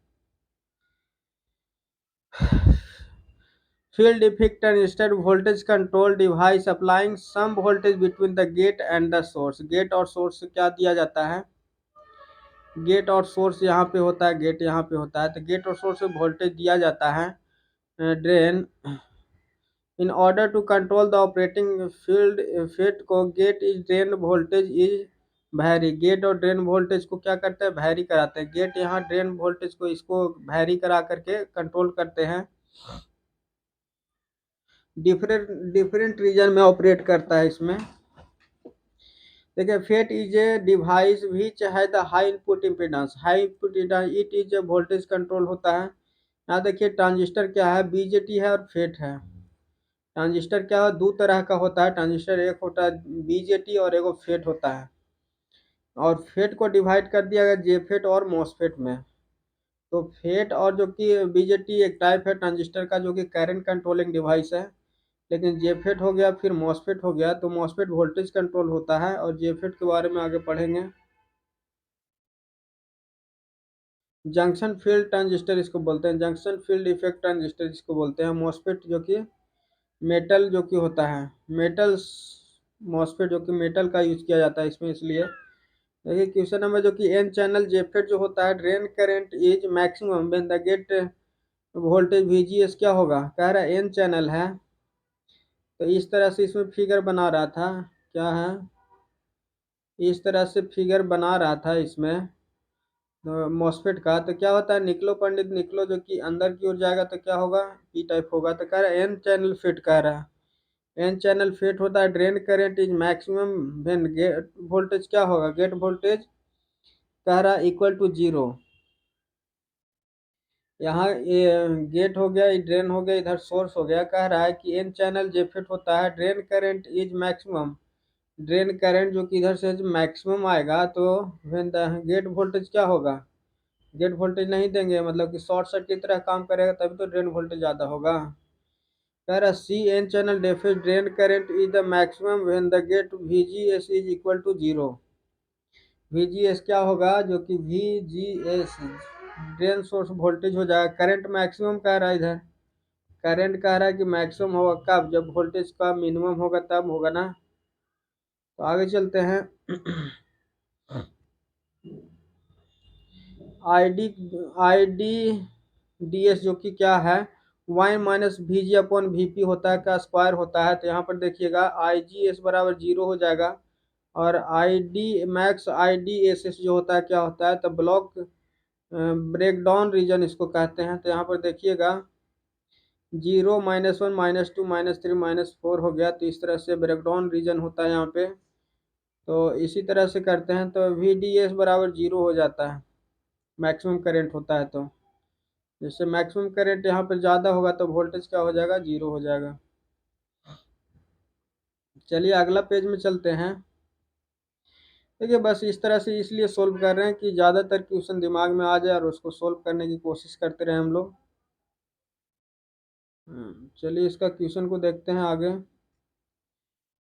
Field effect transistor voltage control device applying some voltage between the gate and the source। Gate और सोर्स से क्या दिया जाता है, गेट और सोर्स यहाँ पे होता है, गेट यहाँ पे होता है, तो गेट और सोर्स से वोल्टेज दिया जाता है drain. In order to control the operating field fit को gate is drain voltage is vary. Gate और ड्रेन वोल्टेज को क्या करते हैं, वैरी कराते हैं। गेट यहाँ ड्रेन वोल्टेज को इसको वैरी करा करके कंट्रोल करते हैं। डिफरेंट डिफरेंट रीजन में ऑपरेट करता है इसमें। देखिए FET is a device which है the high input impedance. High input it is a voltage control होता है। यहाँ देखिए ट्रांजिस्टर क्या है, बीजेटी है और फेट है। ट्रांजिस्टर क्या है, दो तरह का होता है ट्रांजिस्टर, एक होता है बीजेटी और एक फेट होता है। और फेट को डिवाइड कर दिया गया जेफेट और मॉसफेट में। तो फेट और जो कि बीजेटी एक टाइप है ट्रांजिस्टर का जो कि करंट कंट्रोलिंग डिवाइस है। लेकिन जेफेट हो गया फिर मॉसफेट हो गया, तो मॉसफेट वोल्टेज कंट्रोल होता है, और जेफेट के बारे में आगे पढ़ेंगे। जंक्शन फील्ड ट्रांजिस्टर इसको बोलते हैं, जंक्शन फील्ड इफेक्ट ट्रांजिस्टर इसको बोलते हैं। मॉसफेट जो कि मेटल जो कि होता है, मेटल्स मॉसफेट जो कि मेटल का यूज किया जाता है इसमें, इसलिए। देखिए क्वेश्चन नंबर जो कि एन चैनल जेफेट जो होता है, drain current is maximum when the gate voltage VGS क्या होगा, कह रहा है एन चैनल है। तो इस तरह से इसमें फिगर बना रहा था, क्या है, इस तरह से फिगर बना रहा था इसमें मॉसफेट का। तो क्या होता है, निकलो पंडित निकलो, जो कि अंदर की ओर जाएगा तो क्या होगा, पी टाइप होगा। तो कह रहा है एन चैनल फिट, कह रहा है एन चैनल फिट होता है, drain current is maximum when gate voltage क्या होगा, गेट वोल्टेज कह रहा है इक्वल टू जीरो। यहाँ ये गेट हो गया, ड्रेन हो गया, इधर सोर्स हो गया। कह रहा है कि एन चैनल जे फिट होता है, drain current is maximum, drain current जो कि इधर से मैक्सिमम आएगा, तो व्हेन द गेट वोल्टेज क्या होगा, गेट वोल्टेज नहीं देंगे मतलब कि शॉर्ट सर्किट की तरह काम करेगा, तभी तो ड्रेन वोल्टेज ज़्यादा होगा। कह रहा C N channel D FET drain current is the maximum when the gate VGS is equal to zero. VGS क्या होगा, जो कि VGS ड्रेन सोर्स वोल्टेज हो जाएगा। करंट मैक्सिमम कह रहा है इधर, करंट कह रहा है कि मैक्सिमम होगा कब, जब वोल्टेज का मिनिमम होगा तब होगा ना। तो आगे चलते हैं। आई डी जो कि क्या है, Y minus V G upon V P होता है, का स्क्वायर होता है। तो यहाँ पर देखिएगा आई जी एस बराबर जीरो हो जाएगा, और I D max I D S S जो होता है क्या होता है, तो ब्लॉक ब्रेक डाउन रीजन इसको कहते हैं। तो यहाँ पर देखिएगा 0 -1 -2 -3 -4 हो गया, तो इस तरह से ब्रेक डाउन रीजन होता है यहाँ पे। तो इसी तरह से करते हैं तो वी डी एस बराबर जीरो हो जाता है, मैक्सिमम करंट होता है। तो जैसे मैक्सिमम करंट यहाँ पर ज़्यादा होगा तो वोल्टेज क्या हो जाएगा, जीरो हो जाएगा। चलिए अगला पेज में चलते हैं। देखिए बस इस तरह से इसलिए सोल्व कर रहे हैं कि ज़्यादातर क्वेश्चन दिमाग में आ जाए और उसको सोल्व करने की कोशिश करते रहे हम लोग। चलिए इसका क्वेश्चन को देखते हैं आगे,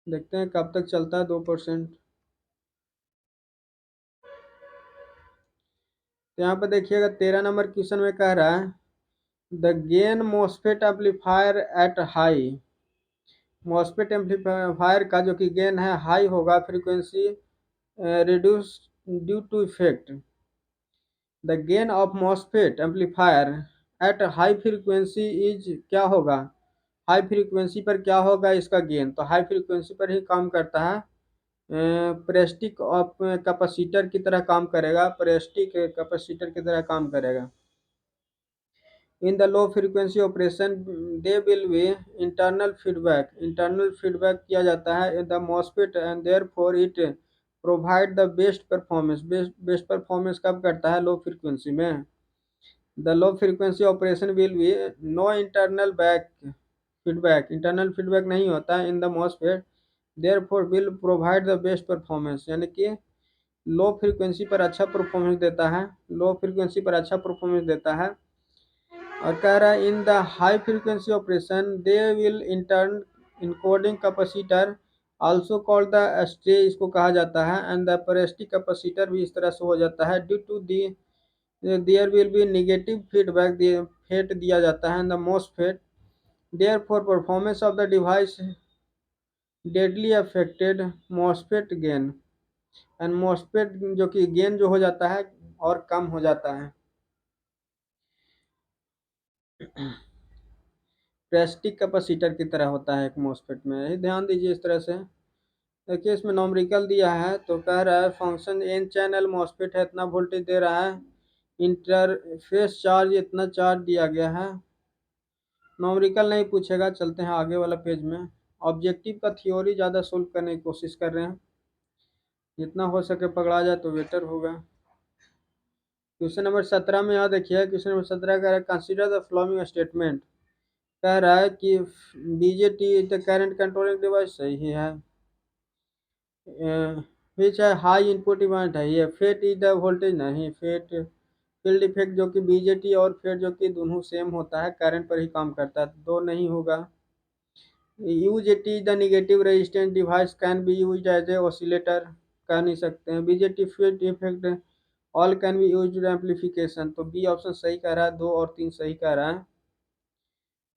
देखते हैं कब तक चलता है 2%। तो यहाँ पर देखिएगा 13 नंबर क्वेश्चन में कह रहा है the gain MOSFET amplifier at high. MOSFET amplifier का जो कि गेन है हाई होगा, frequency reduce due to effect. The gain of MOSFET amplifier at high frequency is क्या होगा, हाई फ्रीक्वेंसी पर क्या होगा इसका गेन, तो हाई फ्रीक्वेंसी पर ही काम करता है। प्रेस्टिक ऑफ कैपेसिटर की तरह काम करेगा, प्रेस्टिक कैपेसिटर की तरह काम करेगा। In the low frequency operation they will be internal feedback, internal feedback किया जाता है in the MOSFET and therefore it provide the best performance. Best performance कब करता है, लो फ्रीक्वेंसी में। The low frequency operation will be no internal back feedback, internal feedback नहीं होता है in the MOSFET, therefore will provide the best performance, यानी कि low frequency पर अच्छा परफॉर्मेंस देता है, लो फ्रीक्वेंसी पर अच्छा परफॉर्मेंस देता है। और कह रहा है in the high frequency operation they will intern encoding capacitor also called the stay, इसको कहा जाता है, एंड द पैरेस्टिक कैपेसिटर भी इस तरह से हो जाता है। Due to the there will be negative feedback FET दिया जाता है in the MOSFET, therefore performance of the device deadly affected MOSFET gain, and MOSFET जो कि गेन जो हो जाता है और कम हो जाता है। प्रेस्टिक कैपेसिटर की तरह होता है एक मोस्फेट में, यही ध्यान दीजिए इस तरह से। देखिए इसमें नॉमरिकल दिया है तो कह रहा है फंक्शन एन चैनल मॉसफेट है, इतना वोल्टेज दे रहा है, इंटरफेस चार्ज इतना चार्ज दिया गया है। नॉमरिकल नहीं पूछेगा, चलते हैं आगे वाला पेज में। ऑब्जेक्टिव का थ्योरी ज़्यादा सोल्व करने की कोशिश कर रहे हैं, जितना हो सके पकड़ा जाए तो बेटर होगा। क्वेश्चन नंबर 17 में यहाँ देखिए, क्वेश्चन नंबर 17 कह रहा है कंसिडर द फॉलोइंग स्टेटमेंट, कह रहा है कि BJT the current controlling device, सही है। विच है हाई इनपुट डिमांड है, ये फेट इज द वोल्टेज, नहीं, फेट फील्ड इफेक्ट जो कि बीजेटी और फेट जो कि दोनों सेम होता है, करंट पर ही काम करता है, दो नहीं होगा। UJT the negative resistance device can be use as a oscillator, कह नहीं सकते हैं। BJT field effect all can be use amplification, तो बी ऑप्शन सही कह रहा है, 2 और 3 सही कह रहा है,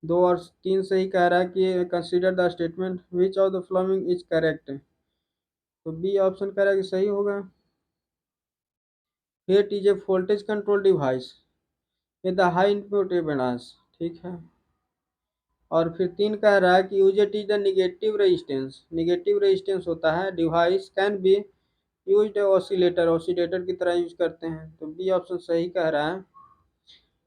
2 और 3 सही कह रहा है कि consider the statement which of the following is correct, तो बी ऑप्शन कह रहा है कि सही होगा। FET is a voltage control device with the high input impedance, ठीक है। और फिर 3 कह रहा है कि UJT is the negative resistance, negative resistance होता है device can be use oscillator, oscillator की तरह यूज करते हैं, तो बी ऑप्शन सही कह रहा है।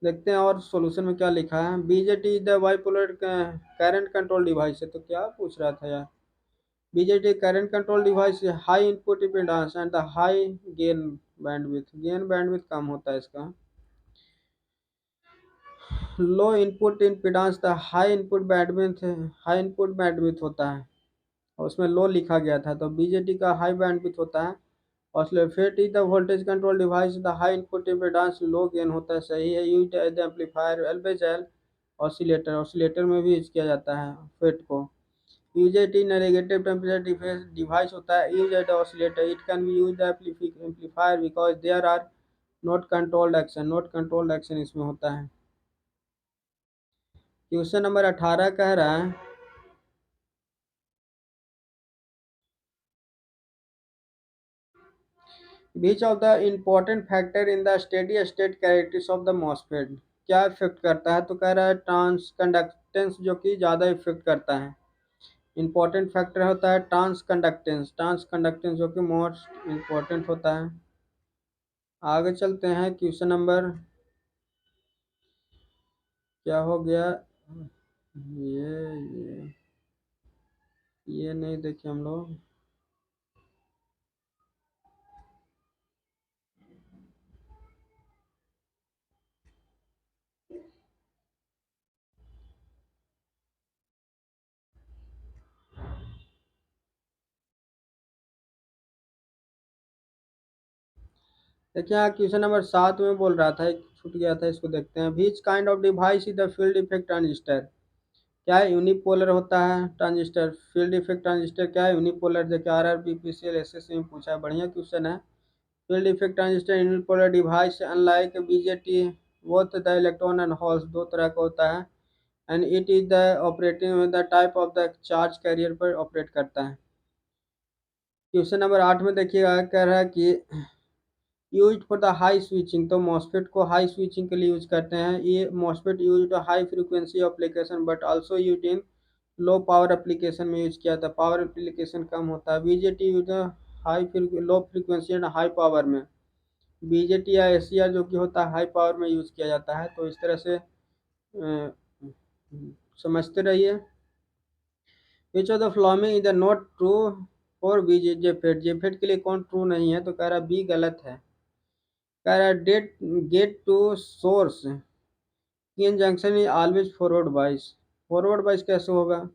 देखते हैं और सॉल्यूशन में क्या लिखा है। BJT is the bipolar current control device है, तो क्या पूछ रहा था यार। BJT current control device high input impedance and the high gain bandwidth, gain bandwidth कम होता है इसका। Low input impedance the high input bandwidth, high input bandwidth होता है, और उसमें लो लिखा गया था, तो बीजेटी का हाई बैंडविड्थ होता है। और FET is the voltage control device the high input impedance low gain होता है, सही है। Use as amplifier always oscillator, oscillator में भी यूज किया जाता है फेट को। यूजेटी नेगेटिव टेम्परेचर डिवाइस होता है, use as oscillator it can be use amplifier because there are not controlled action, not controlled action इसमें होता है। क्वेश्चन नंबर 18 कह रहा है which of the important factor in the steady state characteristics of the MOSFET, क्या effect करता है, तो कह रहा है ट्रांस कंडक्टेंस जो कि ज़्यादा इफेक्ट करता है। इंपॉर्टेंट फैक्टर होता है ट्रांस कंडक्टेंस, ट्रांस कंडक्टेंस जो कि मोस्ट इम्पोर्टेंट होता है। आगे चलते हैं, क्वेश्चन नंबर क्या हो गया, ये ये नहीं देखे हम लोग। देखिए यहाँ क्वेश्चन नंबर 7 में बोल रहा था, एक छूट गया था, इसको देखते हैं। Which kind of device is the field effect transistor, क्या है यूनिपोलर होता है ट्रांजिस्टर, फील्ड इफेक्ट ट्रांजिस्टर क्या है, यूनिपोलर। देखिए RRB PCL SSC में पूछा है, बढ़िया क्वेश्चन है। Field effect transistor unipolar device unlike BJT both the electron and holes, दो तरह का होता है, and it is the operating the type of the charge carrier पर ऑपरेट करता है। क्वेश्चन नंबर 8 में देखिएगा, कह रहा है कि use for the high switching, तो मॉसफेट को हाई स्विचिंग के लिए यूज करते हैं। ये MOSFET use high frequency application but also use in low power application में यूज किया था, पावर एप्लीकेशन कम होता है। BJT use high low frequency and high power में, बीजेटी या एसीआर जो कि होता है हाई पावर में यूज किया जाता है, तो इस तरह से समझते रहिए। Which of the following is not true for BJ JFET, JFET के लिए कौन ट्रू नहीं है, तो कह रहा बी गलत है। कह रहा है that gate to source PN junction is always forward bias. Forward bias कैसे होगा?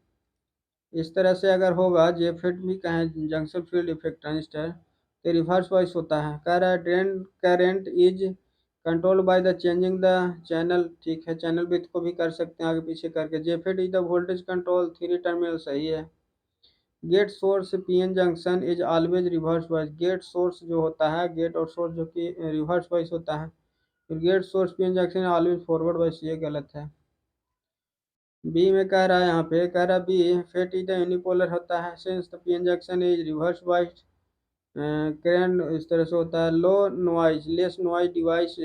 इस तरह से अगर होगा जेफेट भी कहें जंक्शन फील्ड इफेक्ट ट्रांजिस्टर तो रिवर्स वॉइस होता है। कह रहा है drain current is control by the changing the channel. ठीक है, चैनल विड्थ को भी कर सकते हैं आगे पीछे करके। JFET is the voltage control three terminal सही है। Gate source PN junction is always reverse bias. Gate source जो होता है, गेट और सोर्स जो कि रिवर्स वॉइस होता है, फिर gate source PN junction always forward bias, ये गलत है। बी में कह रहा है, यहाँ पे कह रहा है B FET is the unipolar होता है since the PN junction is reverse wise current इस तरह से होता है। Low noise less noise device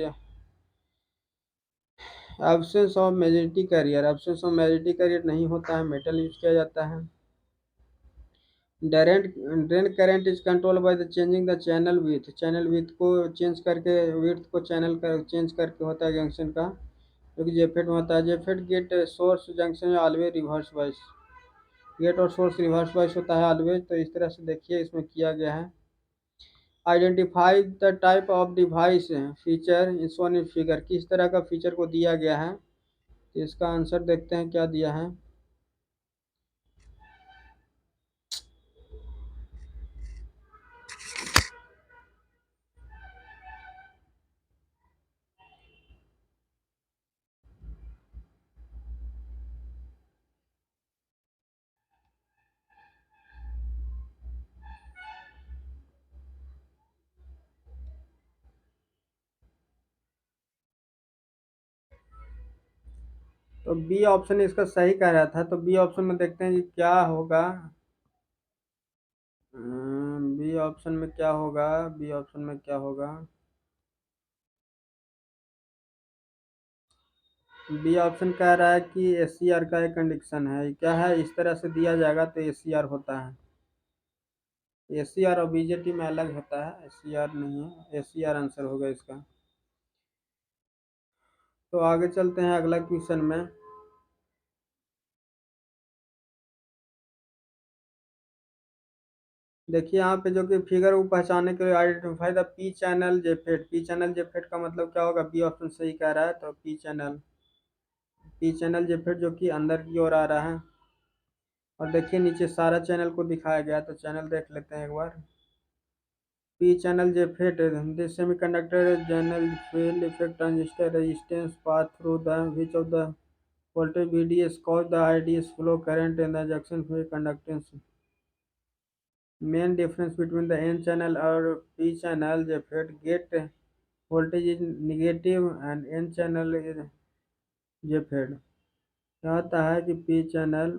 absence of majority carrier. Absence of majority carrier नहीं होता है, मेटल यूज किया जाता है। Direct drain current is control by the changing the channel width. Channel width को चेंज करके, विथ को चैनल कर चेंज करके होता है जंक्शन का, जो कि जेफेट में होता है। JFET gate source junction always reverse bias. Gate और सोर्स रिवर्स वाइस होता है ऑलवेज। तो इस तरह से देखिए इसमें किया गया है। Identify the type of device feature इस वन फिगर। किस तरह का फीचर को दिया गया है, तो इसका आंसर देखते हैं क्या दिया है। तो बी ऑप्शन इसका सही कह रहा था, तो बी ऑप्शन में देखते हैं कि क्या होगा। बी ऑप्शन में क्या होगा, बी ऑप्शन में क्या होगा। बी ऑप्शन कह रहा है कि एस सी आर का एक कंडीशन है, क्या है, इस तरह से दिया जाएगा तो एस सी आर होता है। एस सी आर और बीजेटी में अलग होता है, एस सी आर नहीं है, एस सी आर आंसर होगा इसका। तो आगे चलते हैं अगला क्वेश्चन में। देखिए यहाँ पे जो कि फिगर को पहचानने के लिए identify the P channel JFET. P channel JFET का मतलब क्या होगा, बी ऑप्शन सही कह रहा है। तो पी चैनल जेफेट जो कि अंदर की ओर आ रहा है। और देखिए नीचे सारा चैनल को दिखाया गया, तो चैनल देख लेते हैं एक बार। P channel JFET this semiconductor channel field effect transistor resistance path through the which of the voltage VDS cause the IDS flow current in the junction for conductance। Main difference between the N channel or P channel JFET gate voltage is negative and N channel is JFET। क्या होता है कि P channel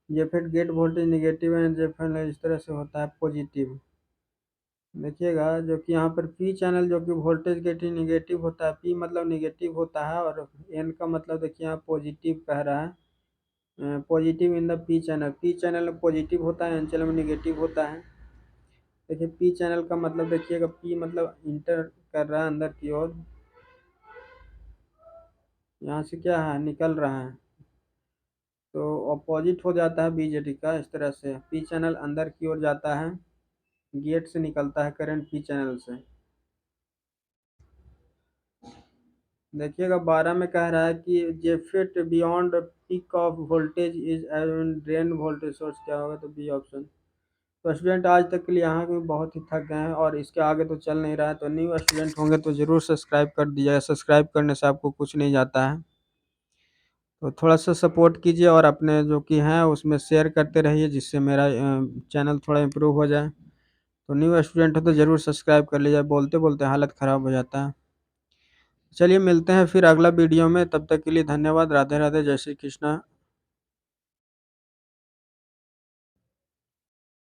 JFET gate voltage negative है, JFET इस तरह से होता है पॉजिटिव। देखिएगा जो कि यहाँ पर P चैनल जो कि वोल्टेज गेट ही निगेटिव होता है, P मतलब निगेटिव होता है और N का मतलब देखिए यहाँ पॉजिटिव कह रहा है। Positive in the P channel. P channel में पॉजिटिव होता है, एन चैनल में निगेटिव होता है। देखिए पी चैनल का मतलब देखिएगा, पी मतलब इंटर कर रहा है अंदर की ओर, यहाँ से क्या है निकल रहा है, तो अपोजिट हो जाता है बीजेटी का। इस तरह से पी चैनल अंदर की ओर जाता है, गेट से निकलता है करंट पी चैनल से। देखिएगा 12 में कह रहा है कि JFET beyond peak of voltage is drain voltage source. क्या होगा, तो बी ऑप्शन। तो स्टूडेंट आज तक के लिए यहाँ के बहुत ही थक गए हैं और इसके आगे तो चल नहीं रहा है, तो न्यू स्टूडेंट होंगे तो ज़रूर सब्सक्राइब कर दीजिएगा। सब्सक्राइब करने से आपको कुछ नहीं जाता है, तो थोड़ा सा सपोर्ट कीजिए और अपने जो कि हैं उसमें शेयर करते रहिए, जिससे मेरा चैनल थोड़ा इम्प्रूव हो जाए। तो न्यू स्टूडेंट हो तो ज़रूर सब्सक्राइब कर लीजिए। बोलते बोलते हालत ख़राब हो जाता है। चलिए मिलते हैं फिर अगला वीडियो में, तब तक के लिए धन्यवाद। राधे राधे, जय श्री कृष्णा।